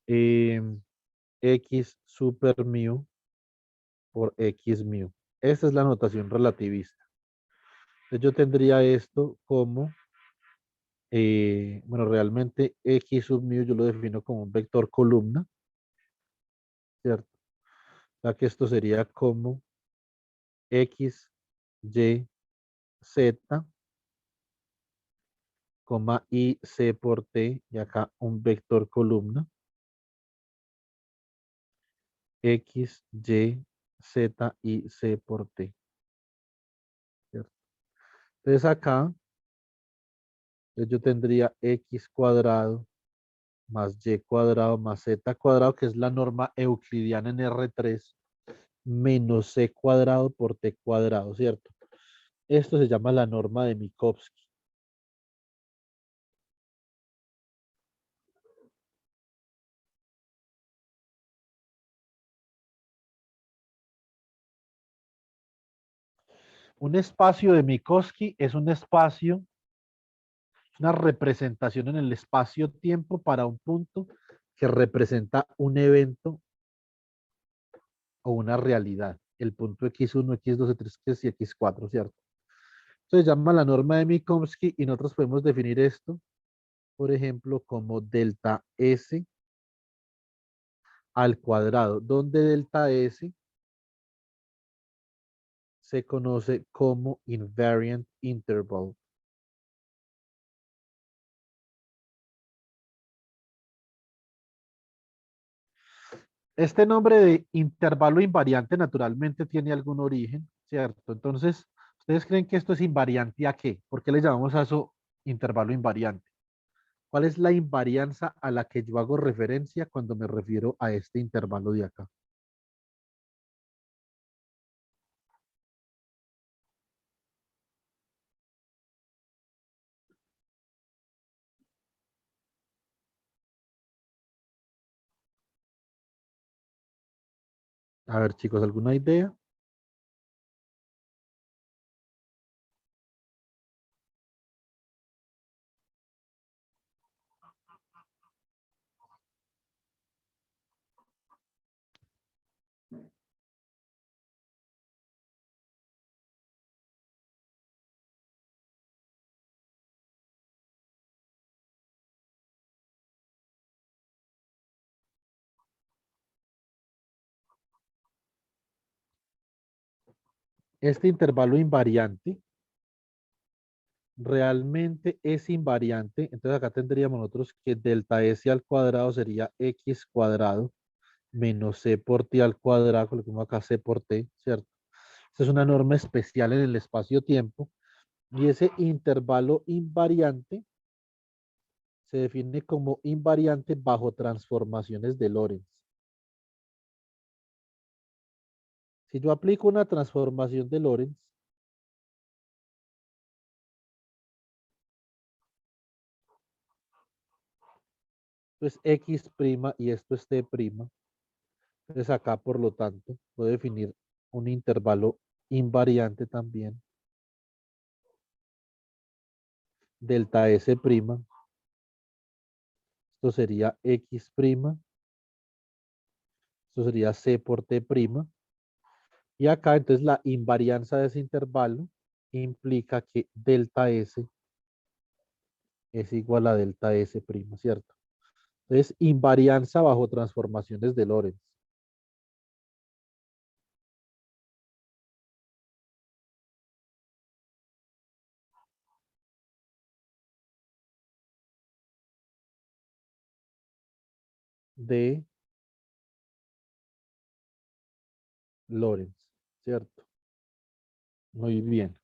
x super mu por X mu. Esta es la notación relativista. Entonces yo tendría esto como, bueno, realmente X sub mu yo lo defino como un vector columna, ¿cierto? O sea que esto sería como X, Y, Z, coma I, C por T, y acá un vector columna, X, Y, Z, I, C por T, ¿cierto? Entonces acá yo tendría X cuadrado más Y cuadrado más Z cuadrado, que es la norma euclidiana en R3, menos C cuadrado por T cuadrado, ¿cierto? Esto se llama la norma de Minkowski. Un espacio de Minkowski es un espacio, una representación en el espacio-tiempo para un punto que representa un evento o una realidad. El punto X1, X2, X3 y X4, ¿cierto? Entonces se llama la norma de Minkowski y nosotros podemos definir esto, por ejemplo, como delta S al cuadrado, donde delta S se conoce como invariant interval. Este nombre de intervalo invariante naturalmente tiene algún origen, ¿cierto? Entonces, ¿ustedes creen que esto es invariante a qué? ¿Por qué le llamamos a eso intervalo invariante? ¿Cuál es la invarianza a la que yo hago referencia cuando me refiero a este intervalo de acá? A ver, chicos, ¿alguna idea? Este intervalo invariante realmente es invariante. Entonces acá tendríamos nosotros que delta S al cuadrado sería X cuadrado menos C por T al cuadrado, coloquemos acá C por T, ¿cierto? Esta es una norma especial en el espacio-tiempo y ese intervalo invariante se define como invariante bajo transformaciones de Lorentz. Si yo aplico una transformación de Lorentz, esto es X' y esto es T'. Entonces acá, por lo tanto, puedo definir un intervalo invariante también. Delta S'. Esto sería X'. Esto sería C por T'. Y acá, entonces, la invarianza de ese intervalo implica que delta S es igual a delta S', ¿cierto? Entonces, invarianza bajo transformaciones de Lorentz. De Lorentz, ¿cierto? Muy bien.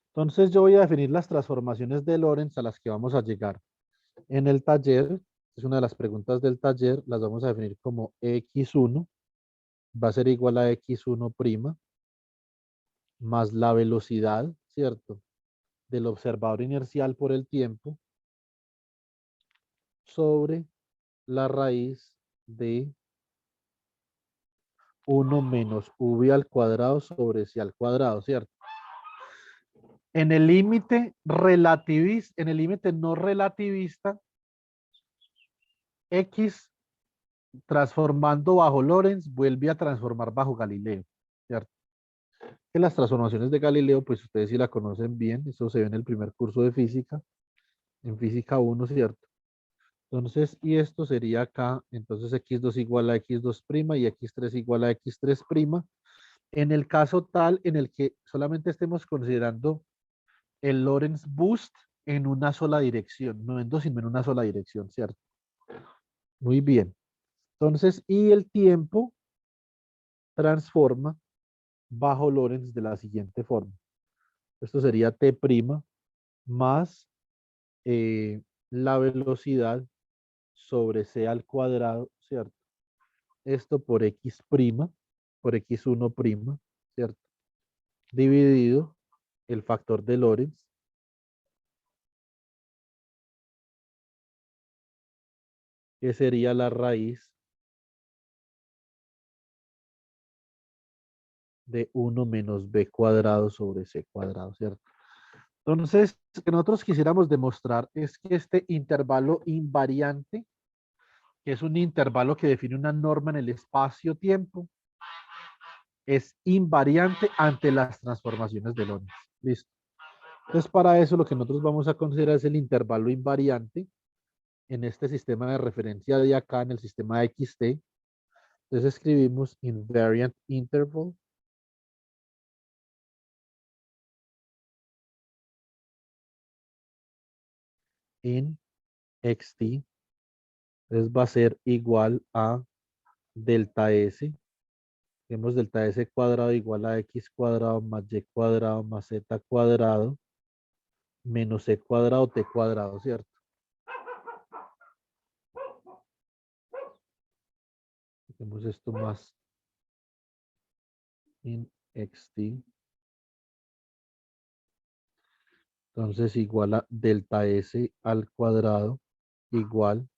Entonces, yo voy a definir las transformaciones de Lorentz a las que vamos a llegar en el taller. Es una de las preguntas del taller. Las vamos a definir como X1 va a ser igual a X1' más la velocidad, ¿cierto? Del observador inercial por el tiempo sobre la raíz de 1 menos v al cuadrado sobre c al cuadrado, ¿cierto? En el límite relativista, en el límite no relativista, x transformando bajo Lorentz, vuelve a transformar bajo Galileo, ¿cierto? Que las transformaciones de Galileo, pues ustedes sí la conocen bien, eso se ve en el primer curso de física, en física 1, ¿cierto? Entonces, y esto sería acá, entonces x2 igual a x2' y x3 igual a x3', en el caso tal en el que solamente estemos considerando el Lorentz boost en una sola dirección, no en dos, sino en una sola dirección, ¿cierto? Muy bien. Entonces, y el tiempo transforma bajo Lorentz de la siguiente forma. Esto sería t' más la velocidad sobre c al cuadrado, ¿cierto? Esto por x', por x1', ¿cierto? Dividido el factor de Lorentz, que sería la raíz de 1 menos b cuadrado sobre c cuadrado, ¿cierto? Entonces, lo que nosotros quisiéramos demostrar es que este intervalo invariante, que es un intervalo que define una norma en el espacio-tiempo, es invariante ante las transformaciones de Lorentz. Listo. Entonces, para eso lo que nosotros vamos a considerar es el intervalo invariante en este sistema de referencia de acá, en el sistema XT. Entonces escribimos invariant interval in XT. Entonces va a ser igual a delta S. Tenemos delta S cuadrado igual a X cuadrado más Y cuadrado más Z cuadrado menos C cuadrado T cuadrado, ¿cierto? Tenemos esto más in XT. Entonces igual a delta S al cuadrado igual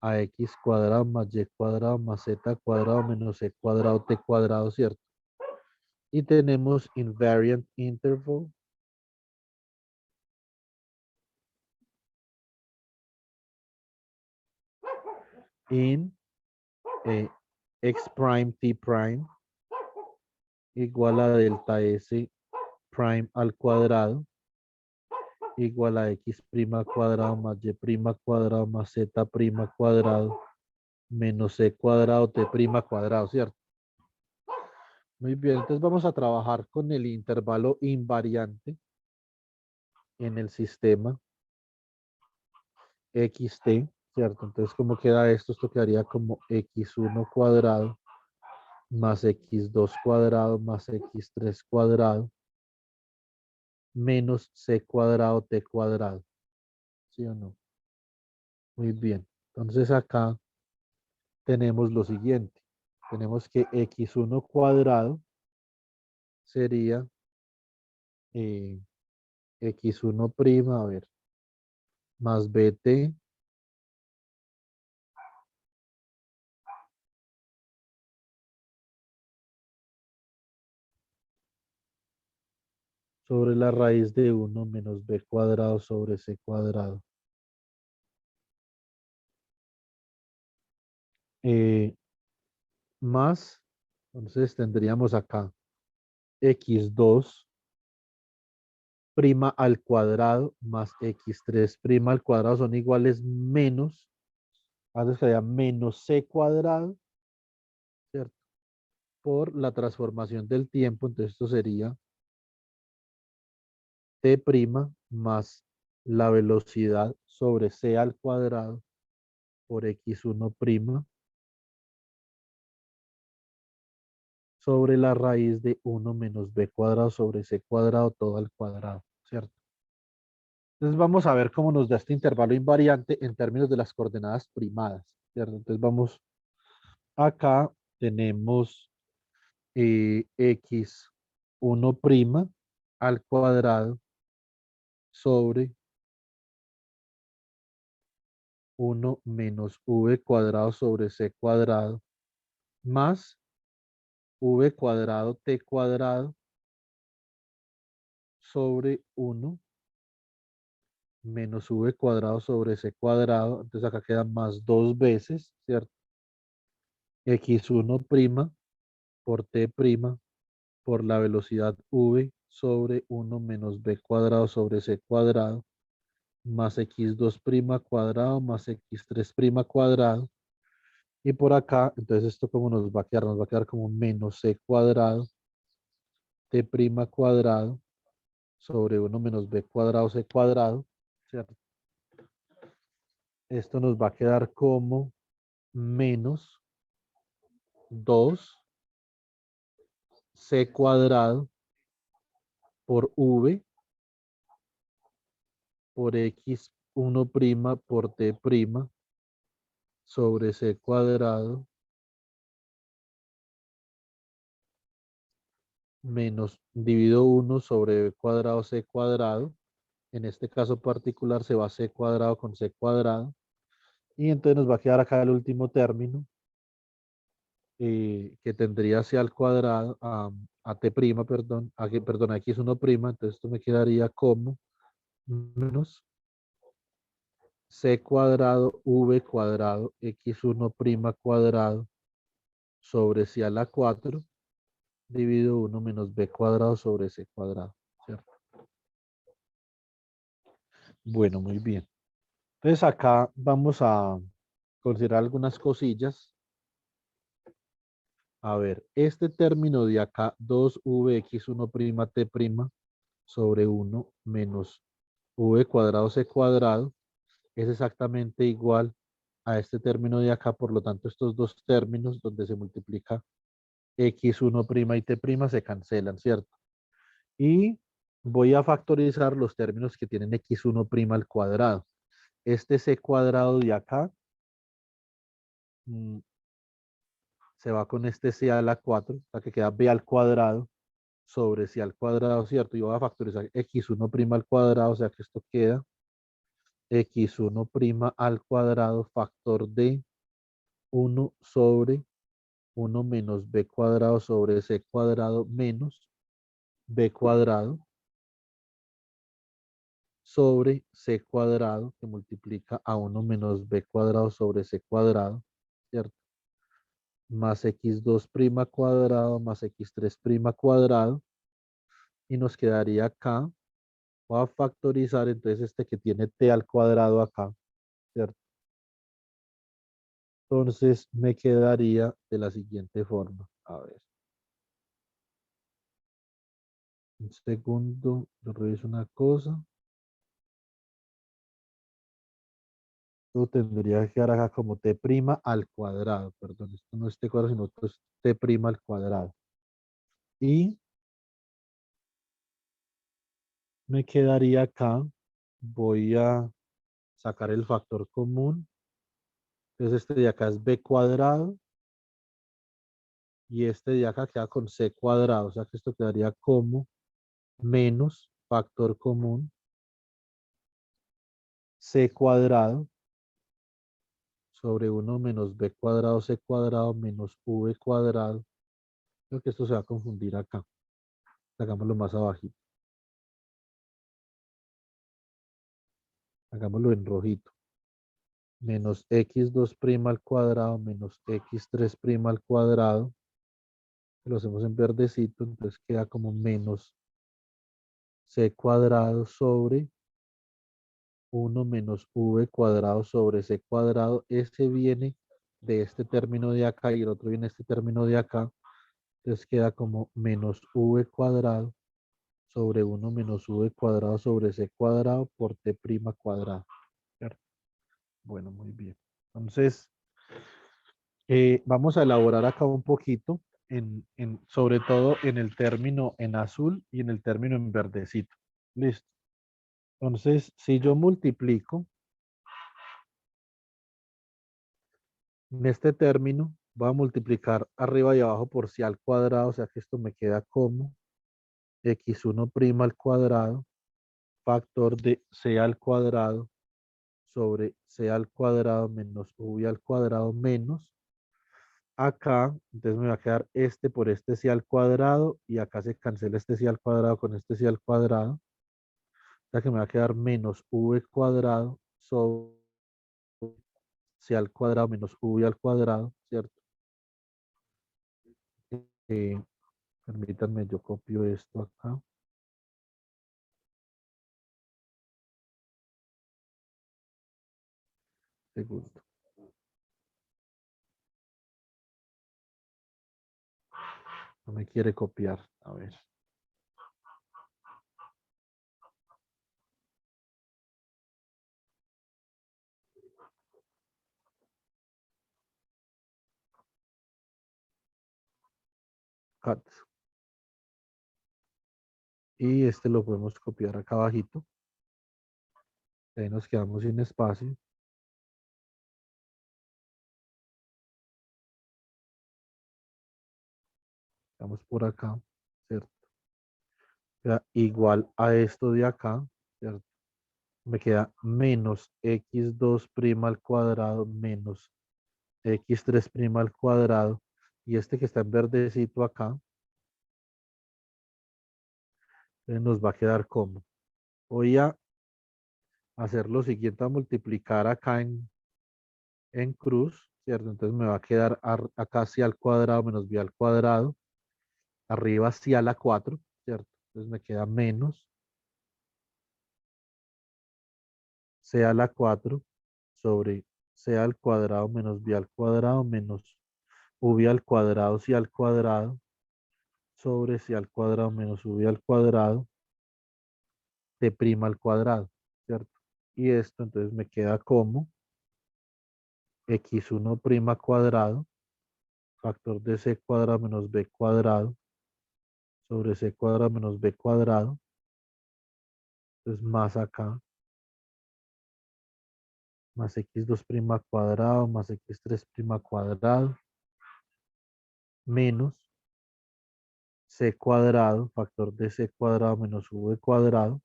a X cuadrado más Y cuadrado más Z cuadrado menos C cuadrado T cuadrado, ¿cierto? Y tenemos invariant interval in x prime t prime igual a delta S prime al cuadrado igual a x' al cuadrado más y' al cuadrado más z' al cuadrado menos c cuadrado t' al cuadrado, ¿cierto? Muy bien, entonces vamos a trabajar con el intervalo invariante en el sistema xt, ¿cierto? Entonces, ¿cómo queda esto? Esto quedaría como x1 cuadrado más x2 cuadrado más x3 cuadrado menos c cuadrado t cuadrado. ¿Sí o no? Muy bien. Entonces acá tenemos lo siguiente. Tenemos que x1 cuadrado sería x1 prima, a ver, más bt sobre la raíz de 1 menos b cuadrado sobre c cuadrado. Más, entonces tendríamos acá x2 prima al cuadrado más x3 prima al cuadrado son iguales menos, antes sería menos c cuadrado, ¿cierto? Por la transformación del tiempo, entonces esto sería t' más la velocidad sobre c al cuadrado por x1' sobre la raíz de 1 menos b cuadrado sobre c cuadrado todo al cuadrado, ¿cierto? Entonces vamos a ver cómo nos da este intervalo invariante en términos de las coordenadas primadas, ¿cierto? Entonces vamos, acá tenemos x1' al cuadrado sobre 1 menos v cuadrado sobre c cuadrado más v cuadrado t cuadrado sobre 1 menos v cuadrado sobre c cuadrado. Entonces acá queda más 2 veces, ¿cierto? x1' por t' por la velocidad v sobre 1 menos b cuadrado sobre c cuadrado más x2' cuadrado más x3' cuadrado. Y por acá, entonces esto como nos va a quedar, nos va a quedar como menos c cuadrado t' cuadrado sobre 1 menos b cuadrado c cuadrado, ¿cierto? Esto nos va a quedar como menos 2 c cuadrado por v por x1' por t' sobre c cuadrado menos divido 1 sobre b cuadrado c cuadrado. En este caso particular se va c cuadrado con c cuadrado. Y entonces nos va a quedar acá el último término que tendría c al cuadrado a t', perdón, perdón, a x1'. Entonces esto me quedaría como menos c cuadrado v cuadrado x1' cuadrado sobre c a la 4 dividido 1 menos b cuadrado sobre c cuadrado, ¿cierto? Bueno, muy bien. Entonces acá vamos a considerar algunas cosillas. A ver, este término de acá, 2vx1't' sobre 1 menos v cuadrado c cuadrado, es exactamente igual a este término de acá. Por lo tanto, estos dos términos donde se multiplica x1' y t' se cancelan, ¿cierto? Y voy a factorizar los términos que tienen x1' al cuadrado. Este c cuadrado de acá se va con este c a la 4, o sea que queda b al cuadrado sobre c al cuadrado, ¿cierto? Y voy a factorizar x1' al cuadrado, o sea que esto queda x1' al cuadrado factor de 1 sobre 1 menos b cuadrado sobre c cuadrado menos b cuadrado sobre c cuadrado que multiplica a 1 menos b cuadrado sobre c cuadrado, ¿cierto? Más x2' cuadrado más x3' cuadrado. Y nos quedaría acá, voy a factorizar entonces este que tiene t al cuadrado acá, ¿cierto? Entonces me quedaría de la siguiente forma. A ver. Un segundo, yo reviso una cosa. Esto tendría que quedar acá como t' al cuadrado. Perdón, esto no es t cuadrado, sino esto es t' al cuadrado. Y me quedaría acá. Voy a sacar el factor común. Entonces este de acá es b cuadrado. Y este de acá queda con c cuadrado. O sea que esto quedaría como menos factor común c cuadrado sobre 1 menos b cuadrado c cuadrado menos v cuadrado. Creo que esto se va a confundir acá. Hagámoslo más abajito. Hagámoslo en rojito. Menos x2' al cuadrado menos x3' al cuadrado. Lo hacemos en verdecito, entonces queda como menos c cuadrado sobre 1 menos v cuadrado sobre c cuadrado. Este viene de este término de acá y el otro viene de este término de acá. Entonces queda como menos v cuadrado sobre 1 menos v cuadrado sobre c cuadrado por t' cuadrado. ¿Cierto? Bueno, muy bien. Entonces, vamos a elaborar acá un poquito, sobre todo en el término en azul y en el término en verdecito. Listo. Entonces, si yo multiplico en este término, voy a multiplicar arriba y abajo por c al cuadrado, o sea que esto me queda como x1' al cuadrado, factor de c al cuadrado sobre c al cuadrado menos v al cuadrado menos. Acá, entonces me va a quedar este por este c al cuadrado y acá se cancela este c al cuadrado con este c al cuadrado. sea que me va a quedar menos v cuadrado sobre c al cuadrado menos v al cuadrado, ¿cierto? Eh, Permítanme, yo copio esto acá. Segundo. No me quiere copiar. A ver. Cut. Y este lo podemos copiar acá abajito. Ahí nos quedamos sin espacio. Vamos por acá, ¿cierto? Queda igual a esto de acá, ¿cierto? Me queda menos x2' al cuadrado menos x3' al cuadrado. Y este que está en verdecito acá, nos va a quedar como. Voy a hacer lo siguiente, a multiplicar acá en cruz, ¿cierto? Entonces me va a quedar acá c al cuadrado menos b al cuadrado, arriba c a la 4, ¿cierto? Entonces me queda menos c a la 4 sobre c al cuadrado menos b al cuadrado menos v al cuadrado c al cuadrado sobre c al cuadrado menos v al cuadrado t' al cuadrado, ¿cierto? Y esto entonces me queda como x1' cuadrado, factor de c cuadrado menos b cuadrado sobre c cuadrado menos b cuadrado, entonces más acá, más x2' cuadrado más x3' cuadrado menos c cuadrado, factor de c cuadrado menos v cuadrado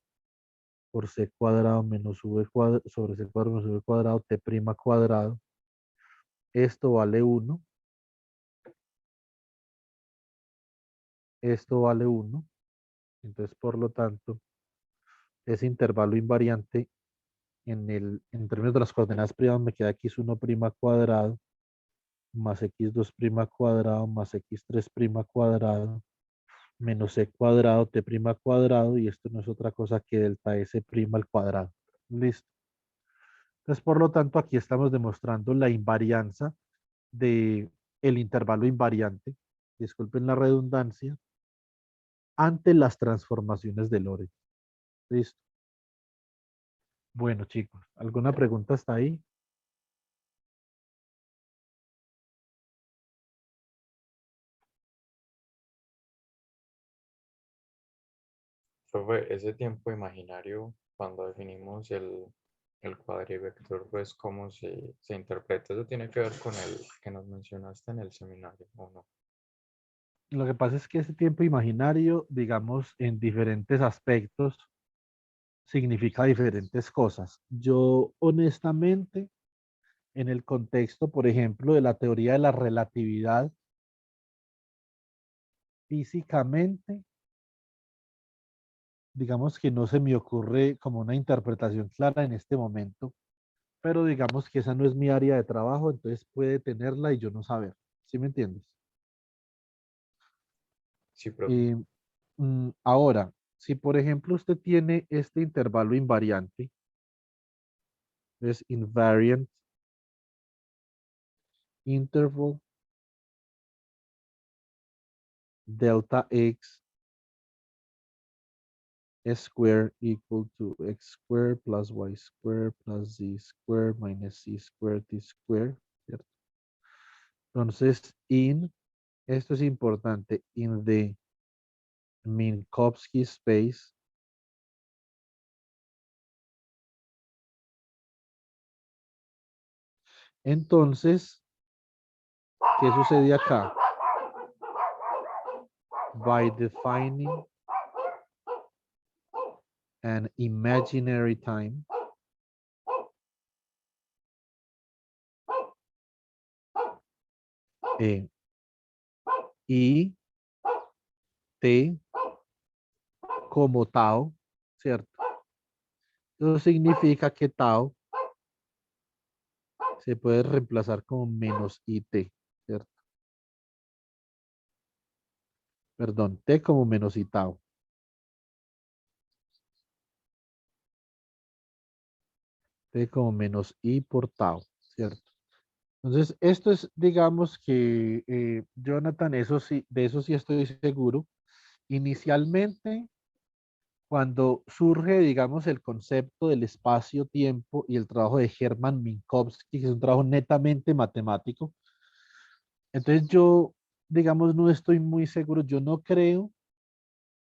por c cuadrado menos v cuadrado sobre c cuadrado menos v cuadrado t' cuadrado. Esto vale 1. Esto vale 1. Entonces, por lo tanto, ese intervalo invariante en términos de las coordenadas privadas me queda x1' cuadrado más x2' cuadrado más x3' cuadrado menos c cuadrado t' cuadrado y esto no es otra cosa que delta s' al cuadrado. Listo. Entonces, por lo tanto, aquí estamos demostrando la invarianza de el intervalo invariante, disculpen la redundancia, ante las transformaciones de Lorentz. Listo. Bueno, chicos, ¿alguna pregunta hasta ahí? Profe, ese tiempo imaginario, cuando definimos el cuadrivector, pues cómo se interpreta, eso tiene que ver con el que nos mencionaste en el seminario, ¿o no? Lo que pasa es que ese tiempo imaginario, digamos, en diferentes aspectos, significa diferentes cosas. Yo, honestamente, en el contexto, por ejemplo, de la teoría de la relatividad, físicamente, digamos que no se me ocurre como una interpretación clara en este momento, pero digamos que esa no es mi área de trabajo, entonces puede tenerla y yo no saber. ¿Sí me entiendes? Sí, profe. Eh, Ahora, si por ejemplo usted tiene este intervalo invariante, es invariant interval delta x square equal to x square plus y square plus z square minus c square t square, ¿cierto? Entonces, esto es importante, in the Minkowski space, entonces, ¿qué sucede acá? By defining an imaginary time, y t como tau, ¿cierto? Eso significa que tau se puede reemplazar con menos IT, ¿cierto? Perdón, T como menos I tau. T como menos I por tau, ¿cierto? Entonces, esto es, digamos que, Jonathan, eso sí, de eso sí estoy seguro. Inicialmente, cuando surge, digamos, el concepto del espacio-tiempo y el trabajo de Hermann Minkowski, que es un trabajo netamente matemático, entonces yo, digamos, no estoy muy seguro, yo no creo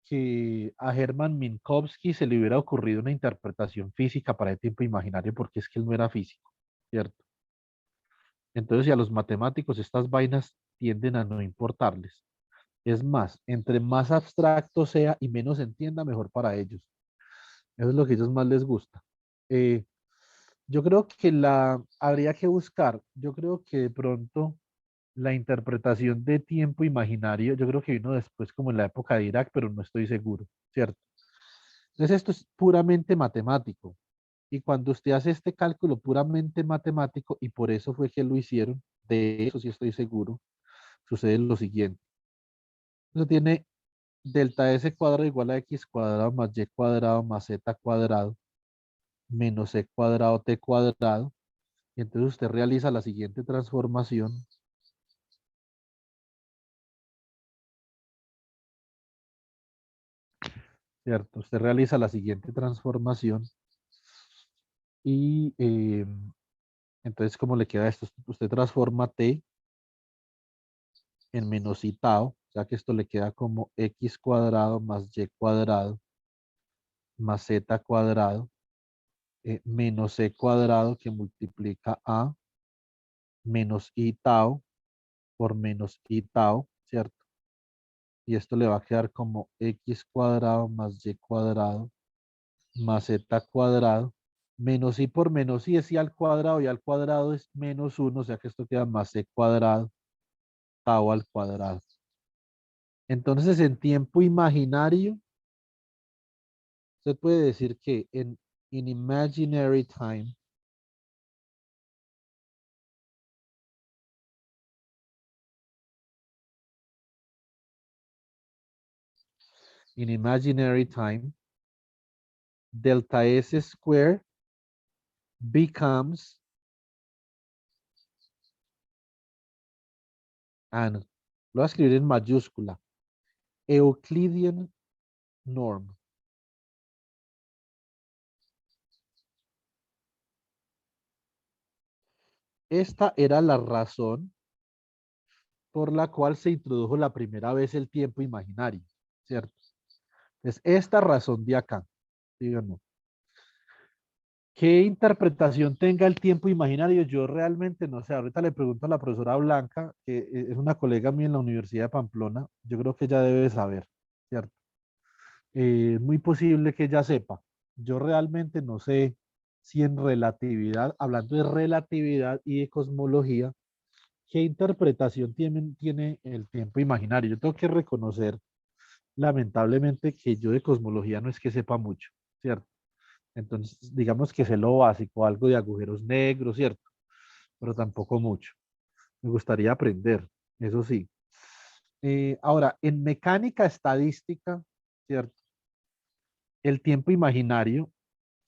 que a Hermann Minkowski se le hubiera ocurrido una interpretación física para el tiempo imaginario, porque es que él no era físico, ¿cierto? Entonces, y a los matemáticos estas vainas tienden a no importarles. Es más, entre más abstracto sea y menos entienda, mejor para ellos. Eso es lo que a ellos más les gusta. Eh, yo creo que habría que buscar, yo creo que de pronto la interpretación de tiempo imaginario, yo creo que vino después como en la época de Irak, pero no estoy seguro, ¿cierto? Entonces esto es puramente matemático. Y cuando usted hace este cálculo puramente matemático, y por eso fue que lo hicieron, de eso sí estoy seguro, sucede lo siguiente. Eso tiene delta S cuadrado igual a X cuadrado más Y cuadrado más Z cuadrado menos C cuadrado T cuadrado. Y entonces usted realiza la siguiente transformación. ¿Cierto? Usted realiza la siguiente transformación y entonces, ¿cómo le queda esto? Usted transforma T en menos I tau, o sea que esto le queda como X cuadrado más Y cuadrado más Z cuadrado menos C cuadrado que multiplica a menos I tau por menos I tau, ¿cierto? Y esto le va a quedar como X cuadrado más Y cuadrado más Z cuadrado menos I por menos I es I al cuadrado y al cuadrado es menos 1, o sea que esto queda más C cuadrado tau al cuadrado. Entonces, en tiempo imaginario, usted puede decir que in imaginary time, in imaginary time, delta S square becomes and lo voy a escribir en mayúscula, Euclidean norm. Esta era la razón por la cual se introdujo la primera vez el tiempo imaginario, ¿cierto? Es esta razón de acá, ¿sí o no? ¿Qué interpretación tenga el tiempo imaginario? Yo realmente no sé. Ahorita le pregunto a la profesora Blanca, que es una colega mía en la Universidad de Pamplona. Yo creo que ella debe saber, ¿cierto? Es muy posible que ella sepa. Yo realmente no sé si en relatividad, hablando de relatividad y de cosmología, ¿qué interpretación tiene el tiempo imaginario? Yo tengo que reconocer, lamentablemente, que yo de cosmología no es que sepa mucho, ¿cierto? Entonces, digamos que sé lo básico, algo de agujeros negros, ¿cierto? Pero tampoco mucho. Me gustaría aprender, eso sí. Ahora, en mecánica estadística, ¿cierto? El tiempo imaginario,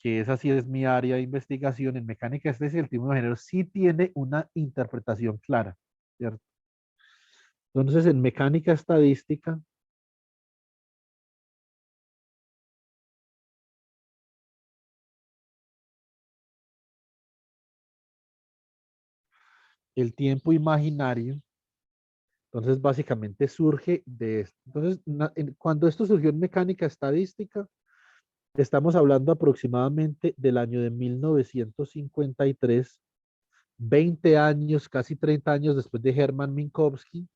que esa sí es mi área de investigación, en mecánica estadística, el tiempo imaginario sí tiene una interpretación clara, ¿cierto? Entonces, en mecánica estadística, el tiempo imaginario, entonces básicamente surge de esto. Entonces, cuando esto surgió en mecánica estadística, estamos hablando aproximadamente del año de 1953, 20 años, casi 30 años después de Hermann Minkowski,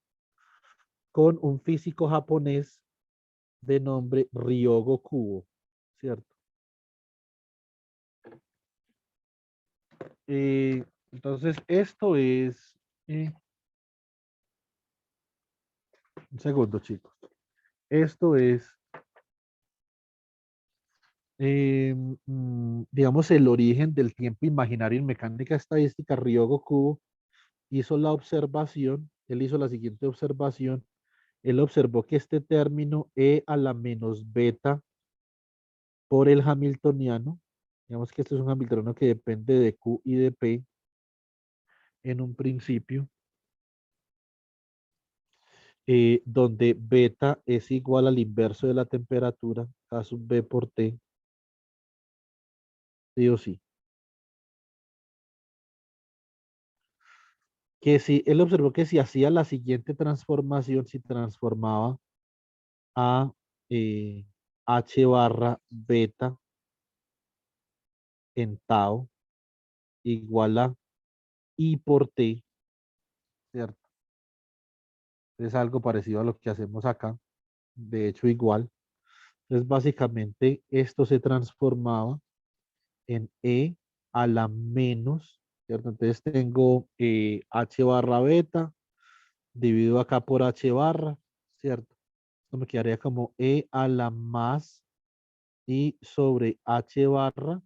con un físico japonés de nombre Ryogo Kubo, ¿cierto? Entonces, esto es, un segundo, chicos. Esto es digamos, el origen del tiempo imaginario en mecánica estadística, Ryogo Kubo hizo la observación, él hizo la siguiente observación, él observó que este término E a la menos beta por el hamiltoniano, digamos que este es un hamiltoniano que depende de Q y de P en un principio, donde beta es igual al inverso de la temperatura, K sub B por T, sí o sí. Que si él observó que si hacía la siguiente transformación, si transformaba a H barra beta en tau igual a I por T, ¿cierto? Es algo parecido a lo que hacemos acá, de hecho igual. Entonces básicamente esto se transformaba en E a la menos, ¿cierto? Entonces tengo H barra beta dividido acá por H barra, ¿cierto? Esto me quedaría como E a la más I sobre H barra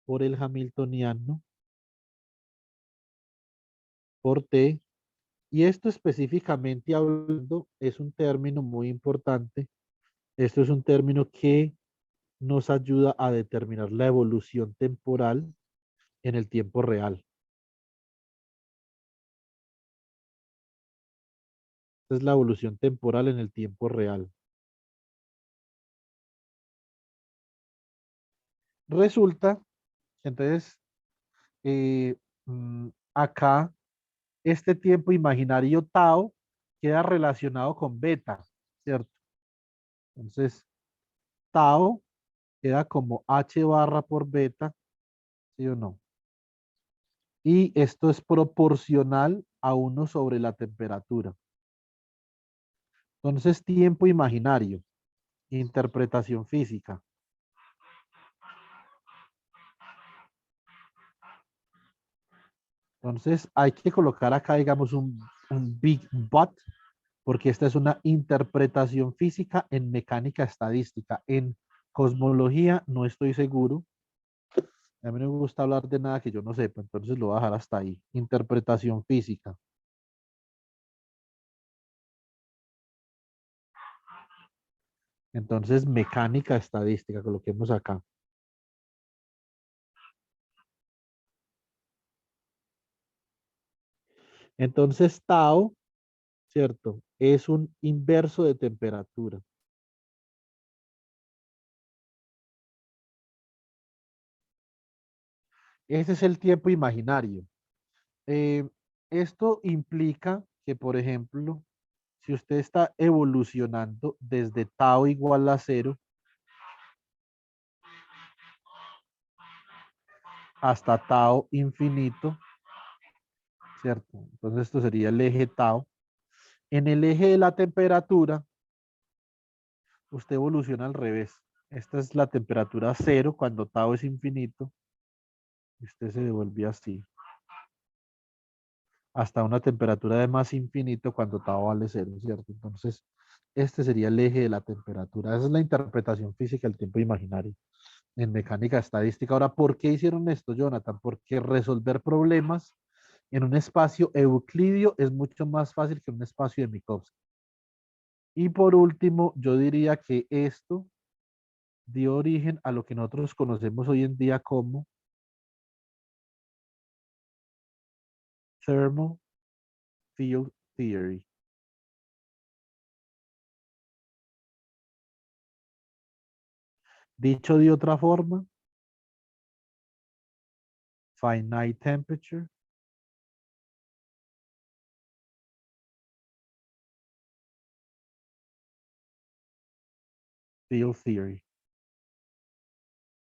por el hamiltoniano por T. Y esto específicamente hablando es un término muy importante. Esto es un término que nos ayuda a determinar la evolución temporal en el tiempo real. Esta es la evolución temporal en el tiempo real. Resulta, entonces, eh, acá este tiempo imaginario tau queda relacionado con beta, ¿cierto? Entonces, tau queda como h barra por beta, ¿sí o no? Y esto es proporcional a 1 sobre la temperatura. Entonces, tiempo imaginario, interpretación física. Entonces, hay que colocar acá, digamos, un big but, porque esta es una interpretación física en mecánica estadística. En cosmología no estoy seguro. A mí no me gusta hablar de nada que yo no sepa, entonces lo voy a dejar hasta ahí. Interpretación física. Entonces, mecánica estadística, coloquemos acá. Entonces, tau, ¿cierto? Es un inverso de temperatura. Ese es el tiempo imaginario. Eh, Esto implica que, por ejemplo, si usted está evolucionando desde tau igual a 0 hasta tau infinito, ¿cierto? Entonces esto sería el eje tau. En el eje de la temperatura, usted evoluciona al revés. Esta es la temperatura 0 cuando tau es infinito. Y usted se devuelve así. Hasta una temperatura de más infinito cuando tau vale 0, ¿cierto? Entonces, este sería el eje de la temperatura. Esa es la interpretación física del tiempo imaginario en mecánica estadística. Ahora, ¿por qué hicieron esto, Jonathan? Porque resolver problemas en un espacio euclidio es mucho más fácil que en un espacio de Minkowski. Y por último, yo diría que esto dio origen a lo que nosotros conocemos hoy en día como thermal field theory. Dicho de otra forma, finite temperature field theory.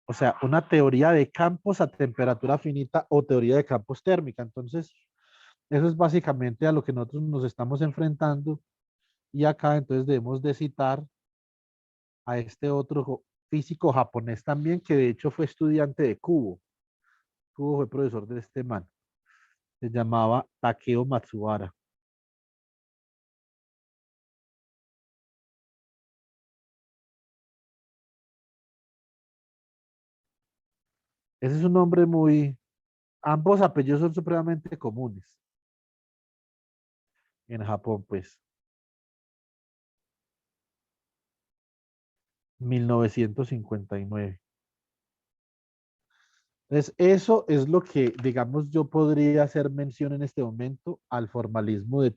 O sea, una teoría de campos a temperatura finita o teoría de campos térmica. Entonces, eso es básicamente a lo que nosotros nos estamos enfrentando. Y acá entonces debemos de citar a este otro físico japonés también, que de hecho fue estudiante de Kubo. Kubo fue profesor de este man. Se llamaba Takeo Matsubara. Ese es un nombre muy... Ambos apellidos son supremamente comunes en Japón, pues. 1959. Entonces, eso es lo que, digamos, yo podría hacer mención en este momento al formalismo de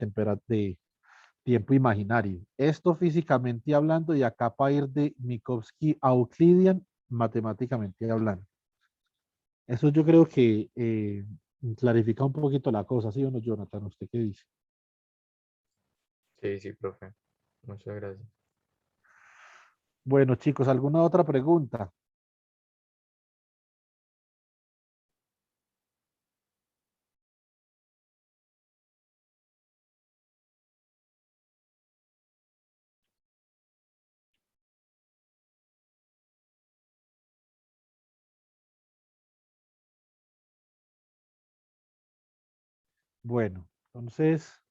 tiempo imaginario. Esto físicamente hablando y acá para ir de Minkowski a Euclidean, matemáticamente hablando. Eso yo creo que clarifica un poquito la cosa, ¿sí o no, Jonathan? ¿Usted qué dice? Sí, sí, profe. Muchas gracias. Bueno, chicos, ¿alguna otra pregunta? Bueno, entonces,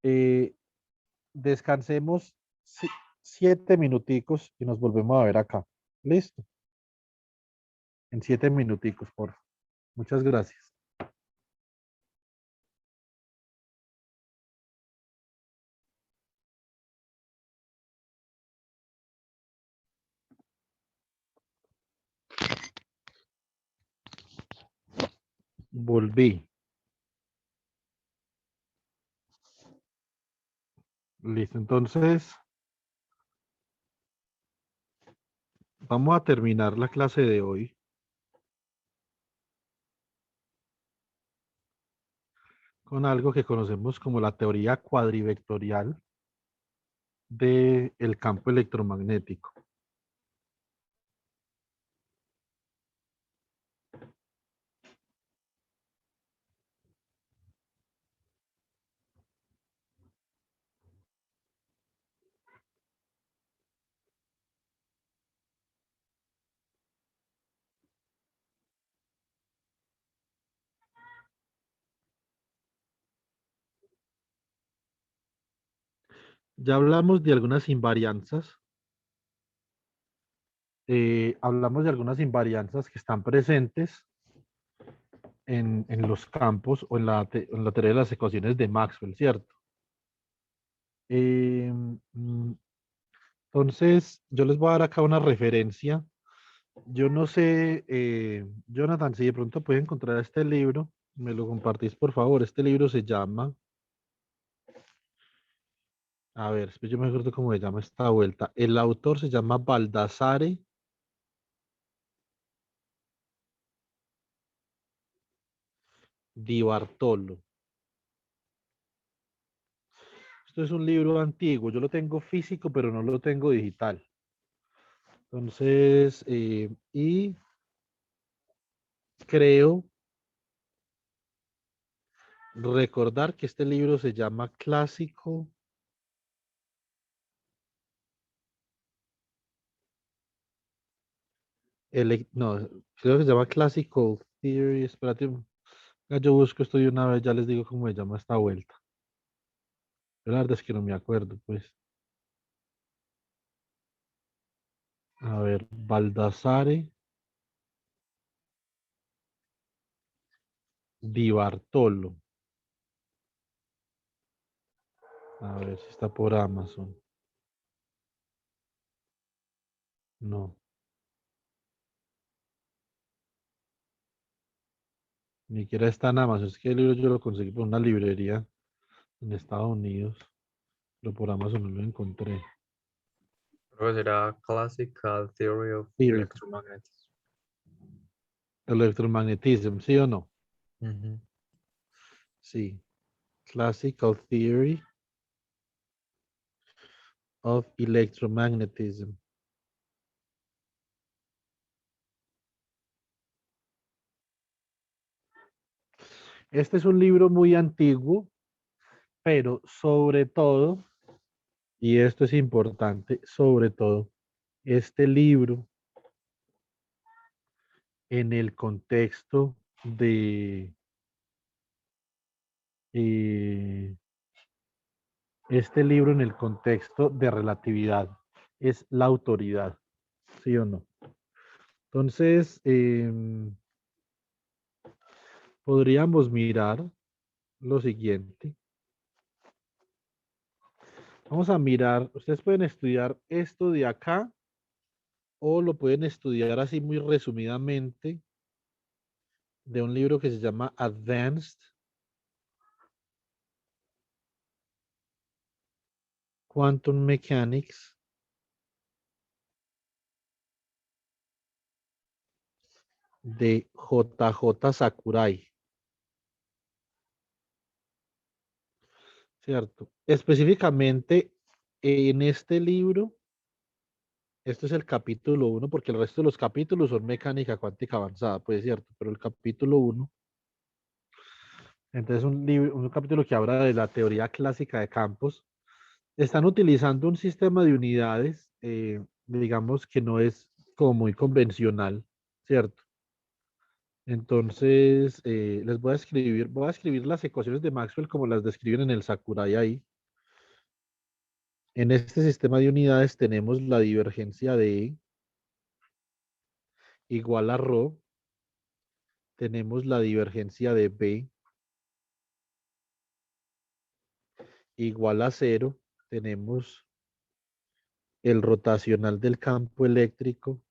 eh, descansemos 7 minuticos y nos volvemos a ver acá. ¿Listo? En 7 minuticos, por favor. Muchas gracias. Volví. Listo, entonces vamos a terminar la clase de hoy con algo que conocemos como la teoría cuadrivectorial del campo electromagnético. Ya hablamos de algunas invarianzas. Hablamos de algunas invarianzas que están presentes en los campos o en la teoría de las ecuaciones de Maxwell, ¿cierto? Eh, mm, entonces, yo les voy a dar acá una referencia. Yo no sé, Jonathan, si de pronto puede encontrar este libro, me lo compartís por favor. Este libro se llama, a ver, después yo me acuerdo cómo se llama esta vuelta. El autor se llama Baldassare Di Bartolo. Esto es un libro antiguo, yo lo tengo físico, pero no lo tengo digital. Entonces, y creo recordar que este libro se llama Clásico. No, creo que se llama Classical Theory. Espérate, yo busco esto de una vez, ya les digo cómo se llama esta vuelta. Yo la verdad es que no me acuerdo, pues. A ver, Baldassare Di Bartolo. A ver si está por Amazon. No, ni siquiera está en Amazon. Es que el libro yo lo conseguí por una librería en Estados Unidos, pero por Amazon no lo encontré. Luego será Classical Theory of Theory. Electromagnetism. Electromagnetism, ¿sí o no? Ujú. Sí. Classical Theory of Electromagnetism. Este es un libro muy antiguo, pero sobre todo, y esto es importante, sobre todo, este libro en el contexto de eh, este libro en el contexto de relatividad es la autoridad, ¿sí o no? Entonces, podríamos mirar lo siguiente. Vamos a mirar, ustedes pueden estudiar esto de acá o lo pueden estudiar así muy resumidamente de un libro que se llama Advanced Quantum Mechanics de JJ Sakurai, ¿cierto? Específicamente en este libro, este es el capítulo 1, porque el resto de los capítulos son mecánica cuántica avanzada, pues cierto, pero el capítulo 1, entonces un libro, un capítulo que habla de la teoría clásica de campos. Están utilizando un sistema de unidades, digamos que no es como muy convencional, ¿cierto? Entonces, les voy a escribir las ecuaciones de Maxwell como las describen en el Sakurai ahí. En este sistema de unidades tenemos la divergencia de E igual a ρ, tenemos la divergencia de B igual a 0, tenemos el rotacional del campo eléctrico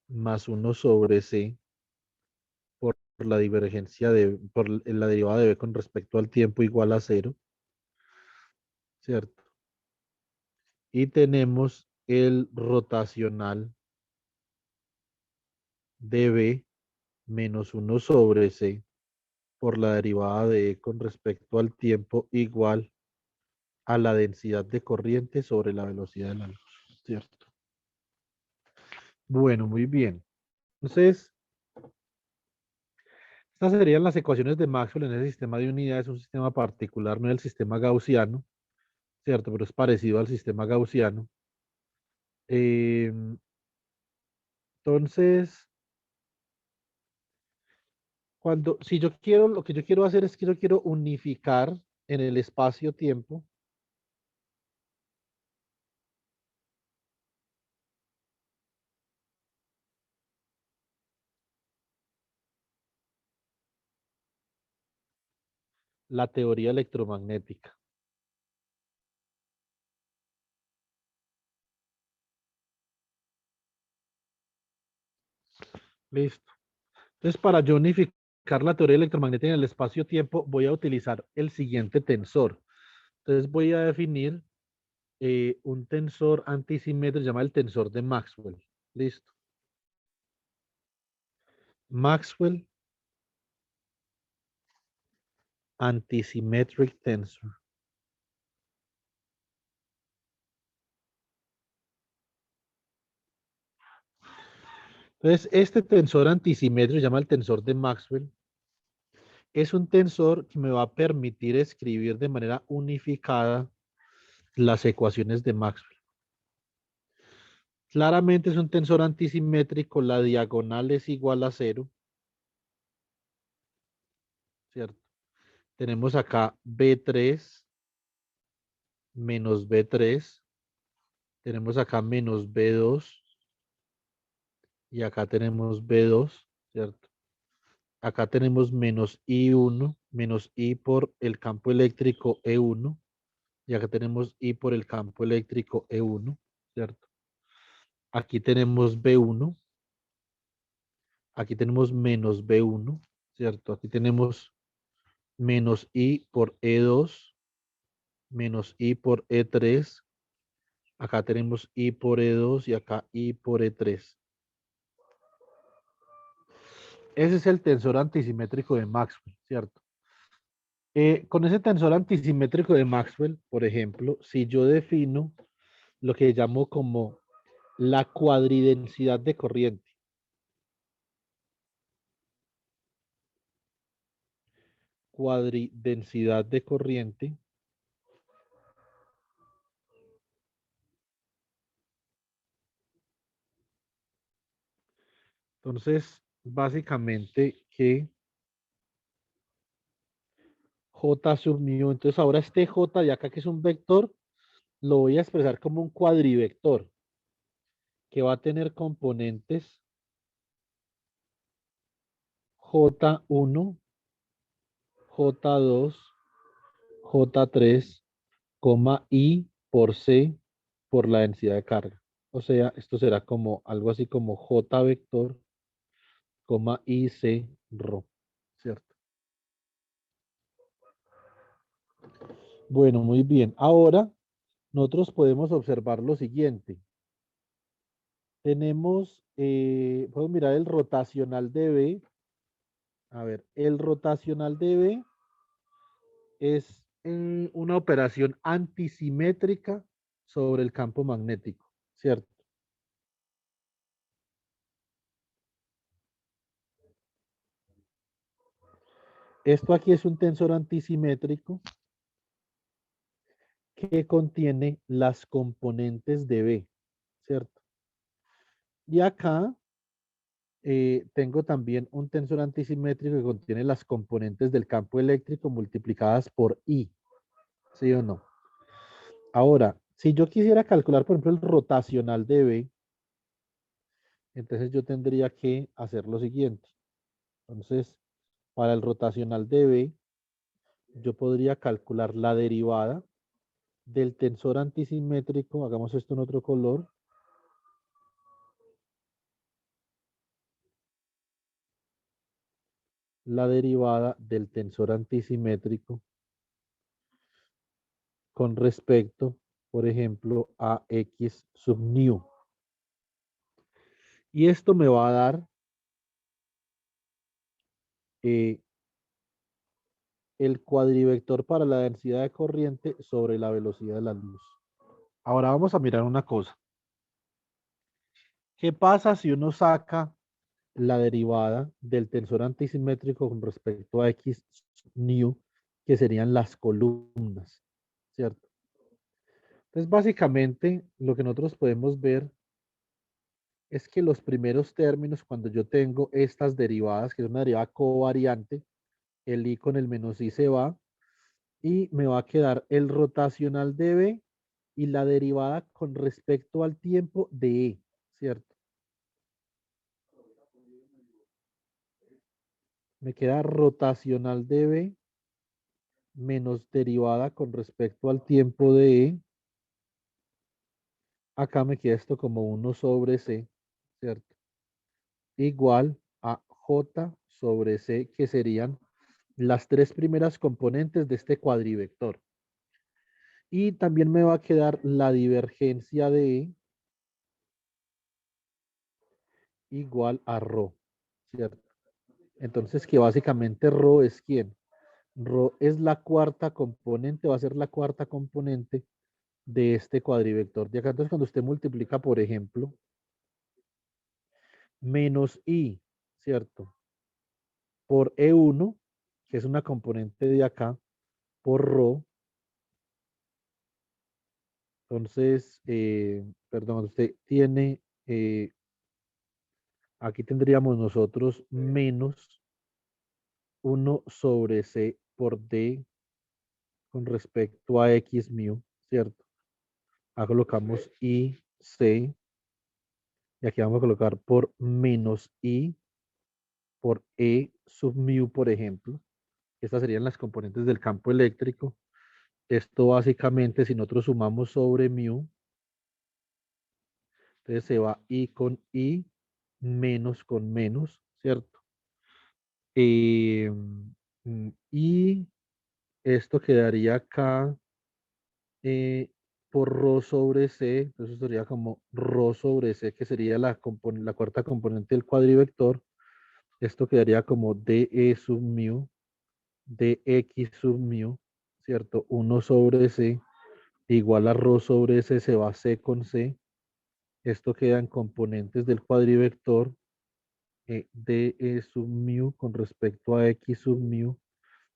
más 1 sobre C por la divergencia por la derivada de B con respecto al tiempo igual a 0, ¿cierto? Y tenemos el rotacional de B menos 1 sobre C por la derivada de E con respecto al tiempo igual a la densidad de corriente sobre la velocidad de la luz, ¿cierto? Bueno, muy bien. Entonces, estas serían las ecuaciones de Maxwell en ese sistema de unidades, un sistema particular, no es el sistema gaussiano, ¿cierto? Pero es parecido al sistema gaussiano. Entonces, si yo quiero, lo que yo quiero hacer es que yo quiero unificar en el espacio-tiempo la teoría electromagnética. Listo. Entonces, para yo unificar la teoría electromagnética en el espacio-tiempo, voy a utilizar el siguiente tensor. Entonces, voy a definir un tensor antisimétrico, se llama el tensor de Maxwell. Listo. Maxwell Antisymmetric Tensor. Entonces, este tensor antisimétrico se llama el tensor de Maxwell. Es un tensor que me va a permitir escribir de manera unificada las ecuaciones de Maxwell. Claramente es un tensor antisimétrico, la diagonal es igual a 0, ¿cierto? Tenemos acá B3 menos B3, tenemos acá menos B2 y acá tenemos B2, ¿cierto? Acá tenemos menos I1, menos I por el campo eléctrico E1, y acá tenemos I por el campo eléctrico E1, ¿cierto? Aquí tenemos B1, aquí tenemos menos B1, ¿cierto? Aquí tenemos menos I por E2, menos I por E3, acá tenemos I por E2 y acá I por E3. Ese es el tensor antisimétrico de Maxwell, ¿cierto? Con ese tensor antisimétrico de Maxwell, por ejemplo, si yo defino lo que llamo como la cuadridensidad de corriente. Cuadridensidad de corriente. Entonces, básicamente que J sub mu, entonces ahora este J de acá que es un vector, lo voy a expresar como un cuadrivector que va a tener componentes J1, J2, J3, coma I por C por la densidad de carga. O sea, esto será como algo así como J vector, coma IC rho, ¿cierto? Bueno, muy bien. Ahora nosotros podemos observar lo siguiente. Tenemos, podemos mirar el rotacional de B. A ver, el rotacional de B es una operación antisimétrica sobre el campo magnético, ¿cierto? Esto aquí es un tensor antisimétrico que contiene las componentes de B, ¿cierto? Y acá tengo también un tensor antisimétrico que contiene las componentes del campo eléctrico multiplicadas por I, ¿sí o no? Ahora, si yo quisiera calcular, por ejemplo, el rotacional de B, entonces yo tendría que hacer lo siguiente. Entonces, para el rotacional de B, yo podría calcular la derivada del tensor antisimétrico, hagamos esto en otro color, la derivada del tensor antisimétrico con respecto, por ejemplo, a X sub nu. Y esto me va a dar el cuadrivector para la densidad de corriente sobre la velocidad de la luz. Ahora vamos a mirar una cosa. ¿Qué pasa si uno saca la derivada del tensor antisimétrico con respecto a X nu, que serían las columnas, ¿cierto? Entonces, básicamente, lo que nosotros podemos ver es que los primeros términos, cuando yo tengo estas derivadas, que es una derivada covariante, el I con el menos I se va, y me va a quedar el rotacional de B y la derivada con respecto al tiempo de E, ¿cierto? Me queda rotacional de B menos derivada con respecto al tiempo de E. Acá me queda esto como 1 sobre C, ¿cierto? Igual a J sobre C, que serían las tres primeras componentes de este cuadrivector. Y también me va a quedar la divergencia de E igual a ρ, ¿cierto? Entonces, que básicamente ρ es ¿quién? Ρ es la cuarta componente, va a ser la cuarta componente de este cuadrivector de acá. Entonces, cuando usted multiplica, por ejemplo, menos I, ¿cierto? Por E1, que es una componente de acá, por ρ. Entonces, perdón, usted tiene, aquí tendríamos nosotros menos 1 sobre C por D con respecto a X mu, ¿cierto? Acá colocamos I, C, y aquí vamos a colocar por menos I por E sub mu, por ejemplo. Estas serían las componentes del campo eléctrico. Esto básicamente, si nosotros sumamos sobre mu, entonces se va I con I, menos con menos, ¿cierto? Y esto quedaría acá por ρ sobre C, entonces sería como ρ sobre C, que sería la cuarta componente del cuadrivector. Esto quedaría como dE sub mu, dx sub mu, ¿cierto? 1 sobre C igual a ρ sobre C, se va C con C. Esto queda en componentes del cuadrivector dE sub mu con respecto a x sub mu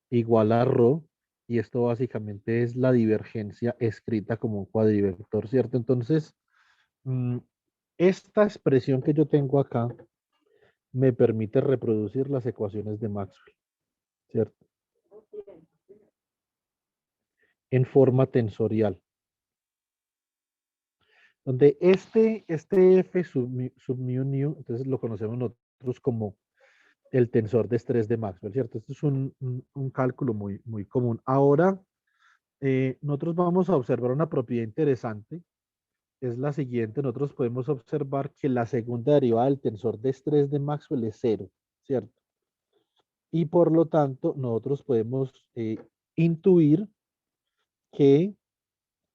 igual a ρ, y esto básicamente es la divergencia escrita como un cuadrivector, ¿cierto? Entonces, esta expresión que yo tengo acá me permite reproducir las ecuaciones de Maxwell, ¿cierto? En forma tensorial. Donde este F sub mu nu, entonces lo conocemos nosotros como el tensor de estrés de Maxwell, ¿cierto? Esto es un cálculo muy común. Ahora, nosotros vamos a observar una propiedad interesante, es la siguiente. Nosotros podemos observar que la segunda derivada del tensor de estrés de Maxwell es cero, ¿cierto? Y por lo tanto, nosotros podemos intuir que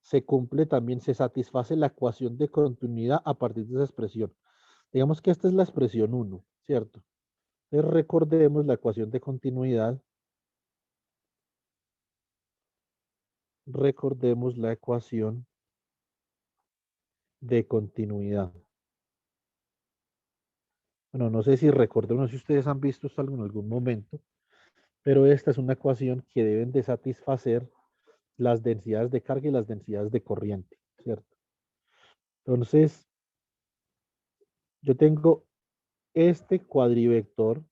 se cumple también, se satisface la ecuación de continuidad a partir de esa expresión. Digamos que esta es la expresión 1, ¿cierto? Entonces recordemos la ecuación de continuidad. Recordemos la ecuación de continuidad. Bueno, no sé si recordemos, si ustedes han visto esto en algún momento, pero esta es una ecuación que deben de satisfacer las densidades de carga y las densidades de corriente, ¿cierto? Entonces, yo tengo este cuadrivector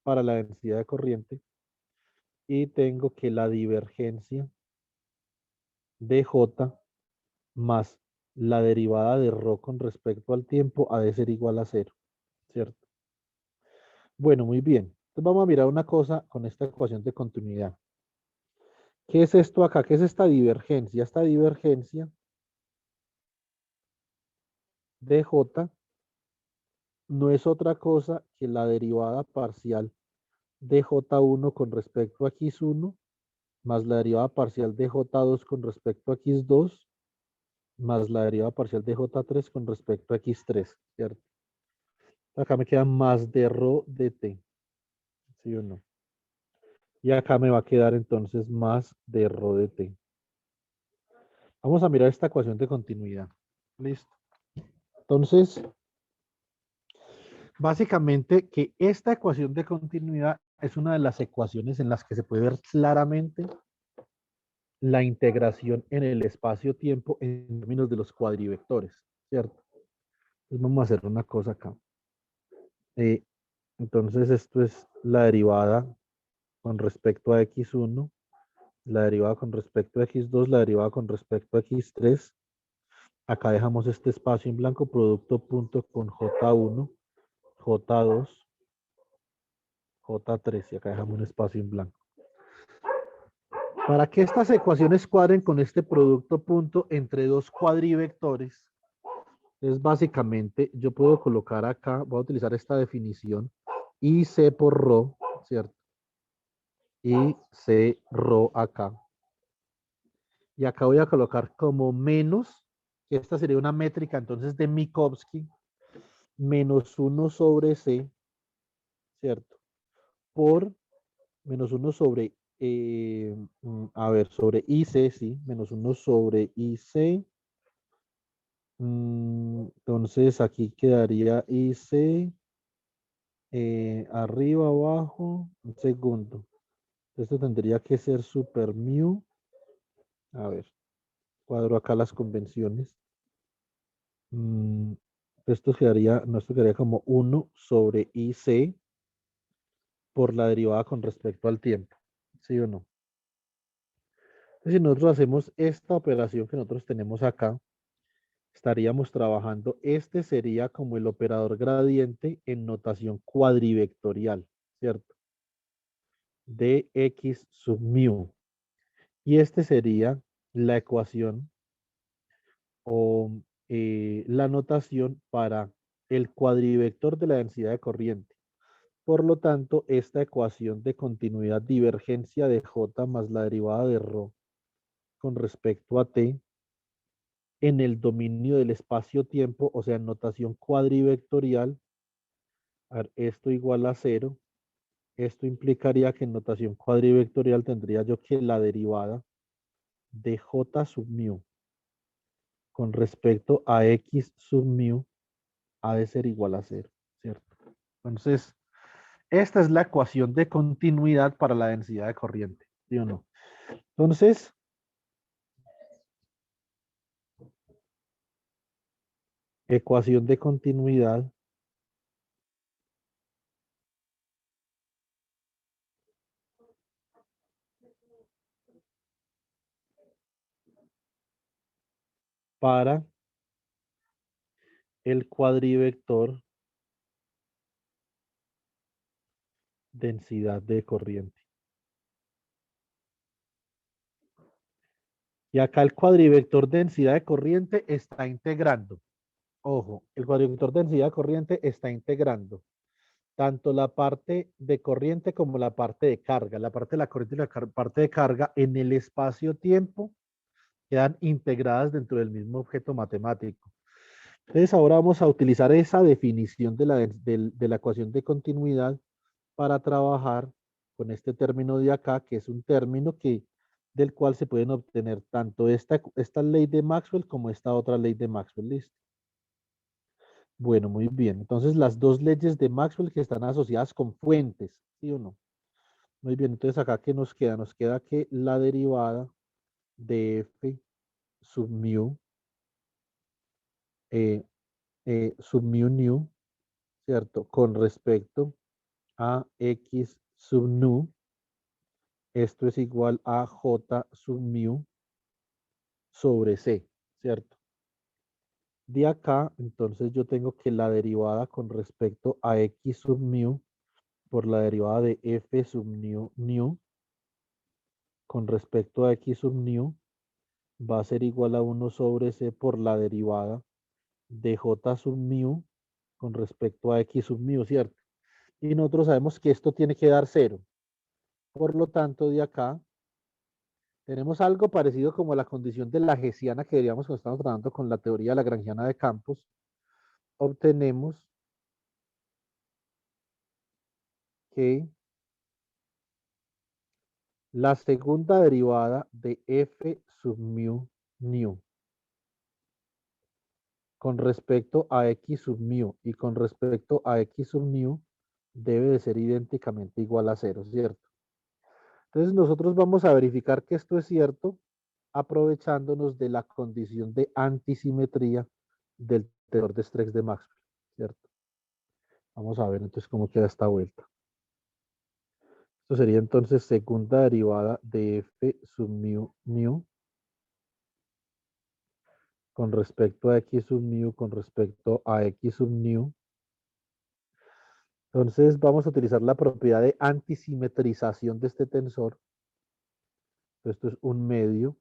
para la densidad de corriente y tengo que la divergencia de J más la derivada de ρ con respecto al tiempo ha de ser igual a cero, ¿cierto? Bueno, muy bien. Entonces vamos a mirar una cosa con esta ecuación de continuidad. ¿Qué es esto acá? ¿Qué es esta divergencia? Esta divergencia de J no es otra cosa que la derivada parcial de J1 con respecto a X1 más la derivada parcial de J2 con respecto a X2 más la derivada parcial de J3 con respecto a X3, ¿cierto? Acá me queda más de ρ de t, ¿sí o no? Y acá me va a quedar entonces más de ρ de t. Vamos a mirar esta ecuación de continuidad. Listo. Entonces, básicamente que esta ecuación de continuidad es una de las ecuaciones en las que se puede ver claramente la integración en el espacio-tiempo en términos de los cuadrivectores, ¿cierto? Entonces vamos a hacer una cosa acá. Entonces esto es la derivada con respecto a x1, la derivada con respecto a x2, la derivada con respecto a x3. Acá dejamos este espacio en blanco, producto punto con j1, j2, j3 y acá dejamos un espacio en blanco. Para que estas ecuaciones cuadren con este producto punto entre dos cuadrivectores, es básicamente, yo puedo colocar acá, voy a utilizar esta definición, IC por ρ, ¿cierto? Y C ρ acá. Y acá voy a colocar como menos, que esta sería una métrica entonces de Minkowski, menos 1 sobre C, ¿cierto? Por menos 1 sobre, sobre IC, sí, menos 1 sobre IC. Entonces aquí quedaría IC, arriba, abajo, un segundo. Esto tendría que ser super mu. A ver, cuadro acá las convenciones. Esto quedaría, no, esto quedaría como 1 sobre IC por la derivada con respecto al tiempo. ¿Sí o no? Entonces, si nosotros hacemos esta operación que nosotros tenemos acá, estaríamos trabajando, este sería como el operador gradiente en notación cuadrivectorial, ¿cierto? De x sub mu. Y este sería la ecuación o la notación para el cuadrivector de la densidad de corriente. Por lo tanto, esta ecuación de continuidad divergencia de J más la derivada de ρ con respecto a t en el dominio del espacio-tiempo, o sea, en notación cuadrivectorial, a ver, esto igual a 0, esto implicaría que en notación cuadrivectorial tendría yo que la derivada de J sub mu con respecto a X sub mu ha de ser igual a 0, ¿cierto? Entonces, esta es la ecuación de continuidad para la densidad de corriente, ¿sí o no? Entonces, ecuación de continuidad para el cuadrivector densidad de corriente. Y acá el cuadrivector densidad de corriente está integrando. Ojo, el cuadrivector densidad de corriente está integrando tanto la parte de corriente como la parte de carga. La parte de la corriente y la parte de carga en el espacio-tiempo quedan integradas dentro del mismo objeto matemático. Entonces ahora vamos a utilizar esa definición de la ecuación de continuidad para trabajar con este término de acá, que es un término del cual se pueden obtener tanto esta ley de Maxwell como esta otra ley de Maxwell. ¿Listo? Bueno, muy bien. Entonces las dos leyes de Maxwell que están asociadas con fuentes, ¿sí o no? Muy bien, entonces acá ¿qué nos queda? Nos queda que la derivada de f sub mu, sub mu nu, ¿cierto? Con respecto a x sub nu, esto es igual a j sub mu sobre c, ¿cierto? De acá, entonces yo tengo que la derivada con respecto a x sub mu por la derivada de f sub nu con respecto a x sub nu va a ser igual a 1 sobre c por la derivada de j sub mu con respecto a x sub mu, ¿cierto? Y nosotros sabemos que esto tiene que dar 0. Por lo tanto, de acá tenemos algo parecido como la condición de la hessiana que veríamos cuando estamos tratando con la teoría lagrangiana de campos. Obtenemos que la segunda derivada de f sub mu nu con respecto a x sub mu y con respecto a x sub nu debe de ser idénticamente igual a 0, ¿cierto? Entonces nosotros vamos a verificar que esto es cierto aprovechándonos de la condición de antisimetría del tensor de Streck de Maxwell, ¿cierto? Vamos a ver entonces cómo queda esta vuelta. Esto sería entonces segunda derivada de f sub mu nu con respecto a x sub mu con respecto a x sub nu. Entonces vamos a utilizar la propiedad de antisimetrización de este tensor. Esto es un medio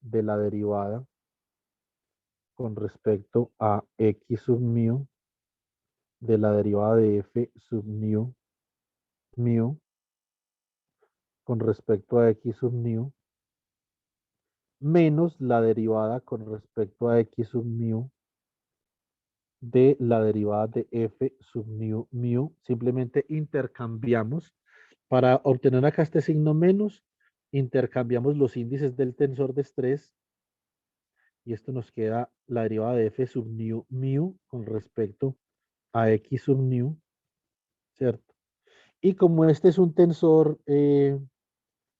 de la derivada con respecto a x sub mu de la derivada de f sub mu con respecto a x sub nu menos la derivada con respecto a x sub mu de la derivada de f sub mu. Simplemente intercambiamos para obtener acá este signo menos, intercambiamos los índices del tensor de estrés y esto nos queda la derivada de f sub mu con respecto a x sub nu, ¿cierto? Y como este es un tensor,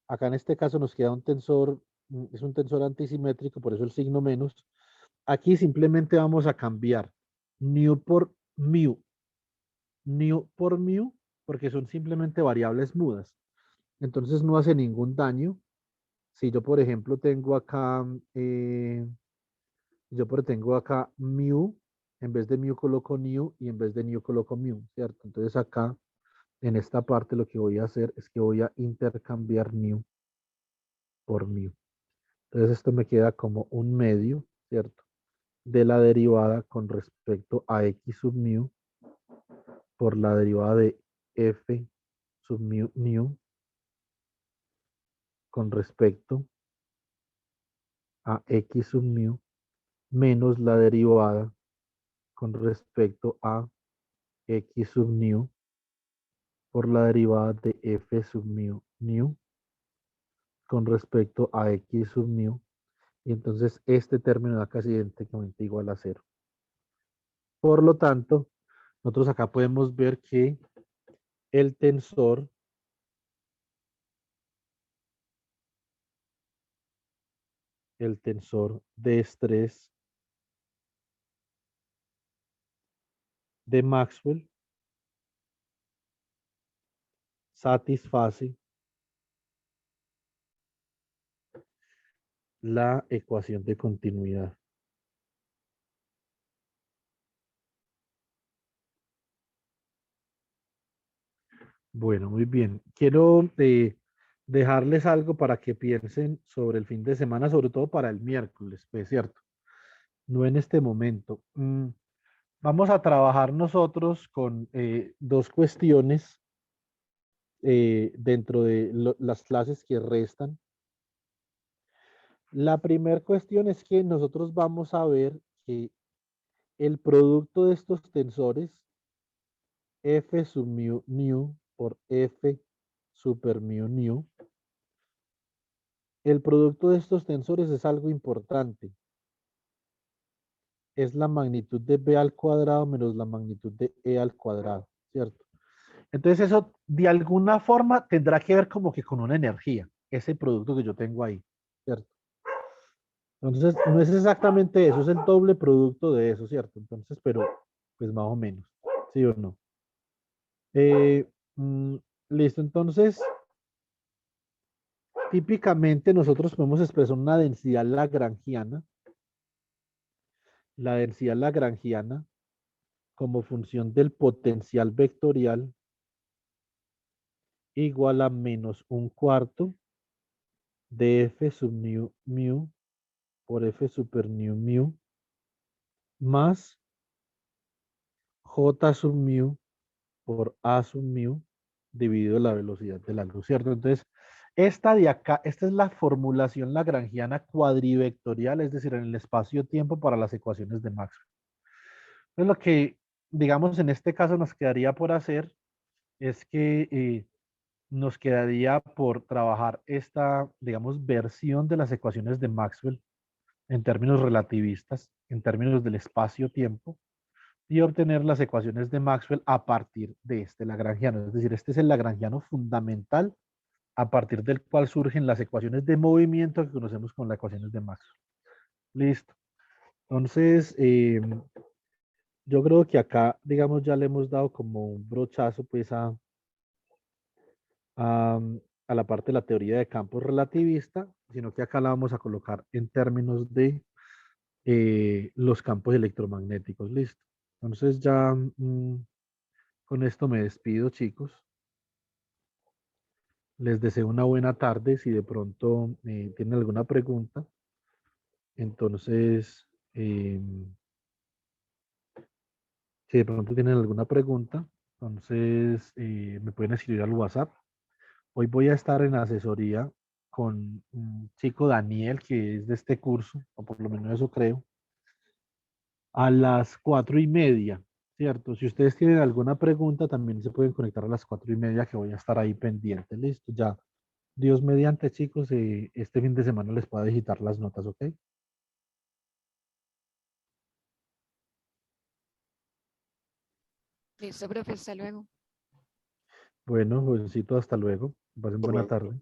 acá en este caso nos queda un tensor, es un tensor antisimétrico, por eso el signo menos. Aquí simplemente vamos a cambiar nu por mu. Nu por mu, porque son simplemente variables mudas. Entonces no hace ningún daño. Si yo, por ejemplo, tengo acá, tengo acá mu, en vez de mu coloco new y en vez de new coloco mu, ¿cierto? Entonces acá, en esta parte, lo que voy a hacer es que voy a intercambiar new por mu. Entonces esto me queda como un medio, ¿cierto? De la derivada con respecto a x sub mu por la derivada de f sub mu nu con respecto a x sub mu menos la derivada con respecto a x sub nu por la derivada de f sub mu nu con respecto a x sub mu. Y entonces este término da casi idénticamente igual a 0. Por lo tanto, nosotros acá podemos ver que el tensor de estrés de Maxwell satisface la ecuación de continuidad. Bueno, muy bien. Quiero dejarles algo para que piensen sobre el fin de semana, sobre todo para el miércoles, pues cierto, no en este momento. Vamos a trabajar nosotros con dos cuestiones dentro de las clases que restan. La primera cuestión es que nosotros vamos a ver que el producto de estos tensores, F sub mu nu por F super mu nu, el producto de estos tensores es algo importante. Es la magnitud de B al cuadrado menos la magnitud de E al cuadrado, ¿cierto? Entonces eso de alguna forma tendrá que ver como que con una energía, ese producto que yo tengo ahí, ¿cierto? Entonces no es exactamente eso, es el doble producto de eso, ¿cierto? Entonces, pero pues más o menos, ¿sí o no? Eh, mm, listo, entonces típicamente nosotros podemos expresar una densidad lagrangiana, la densidad lagrangiana como función del potencial vectorial igual a menos un cuarto de F sub mu por F super mu más J sub mu por A sub mu dividido la velocidad de la luz, ¿cierto? Entonces, esta de acá, esta es la formulación lagrangiana cuadrivectorial, es decir, en el espacio-tiempo para las ecuaciones de Maxwell. Entonces, lo que, digamos, en este caso nos quedaría por hacer es que nos quedaría por trabajar esta, digamos, versión de las ecuaciones de Maxwell en términos relativistas, en términos del espacio-tiempo, y obtener las ecuaciones de Maxwell a partir de este lagrangiano. Es decir, este es el lagrangiano fundamental a partir del cual surgen las ecuaciones de movimiento que conocemos como las ecuaciones de Maxwell. Listo. Entonces, yo creo que acá, digamos, ya le hemos dado como un brochazo pues a, a la parte de la teoría de campos relativista, sino que acá la vamos a colocar en términos de los campos electromagnéticos. Listo. Entonces ya con esto me despido, chicos. Les deseo una buena tarde. Si de pronto tienen alguna pregunta, entonces, si de pronto tienen alguna pregunta, entonces me pueden escribir al WhatsApp. Hoy voy a estar en asesoría con un chico Daniel, que es de este curso, o por lo menos eso creo, a las 4:30, ¿cierto? Si ustedes tienen alguna pregunta, también se pueden conectar a las 4:30, que voy a estar ahí pendiente. Listo, ya. Dios mediante, chicos, este fin de semana les puedo digitar las notas, ¿ok? Listo, profe, hasta luego. Bueno, jovencito, hasta luego. Que pasen Hasta buena luego. tarde.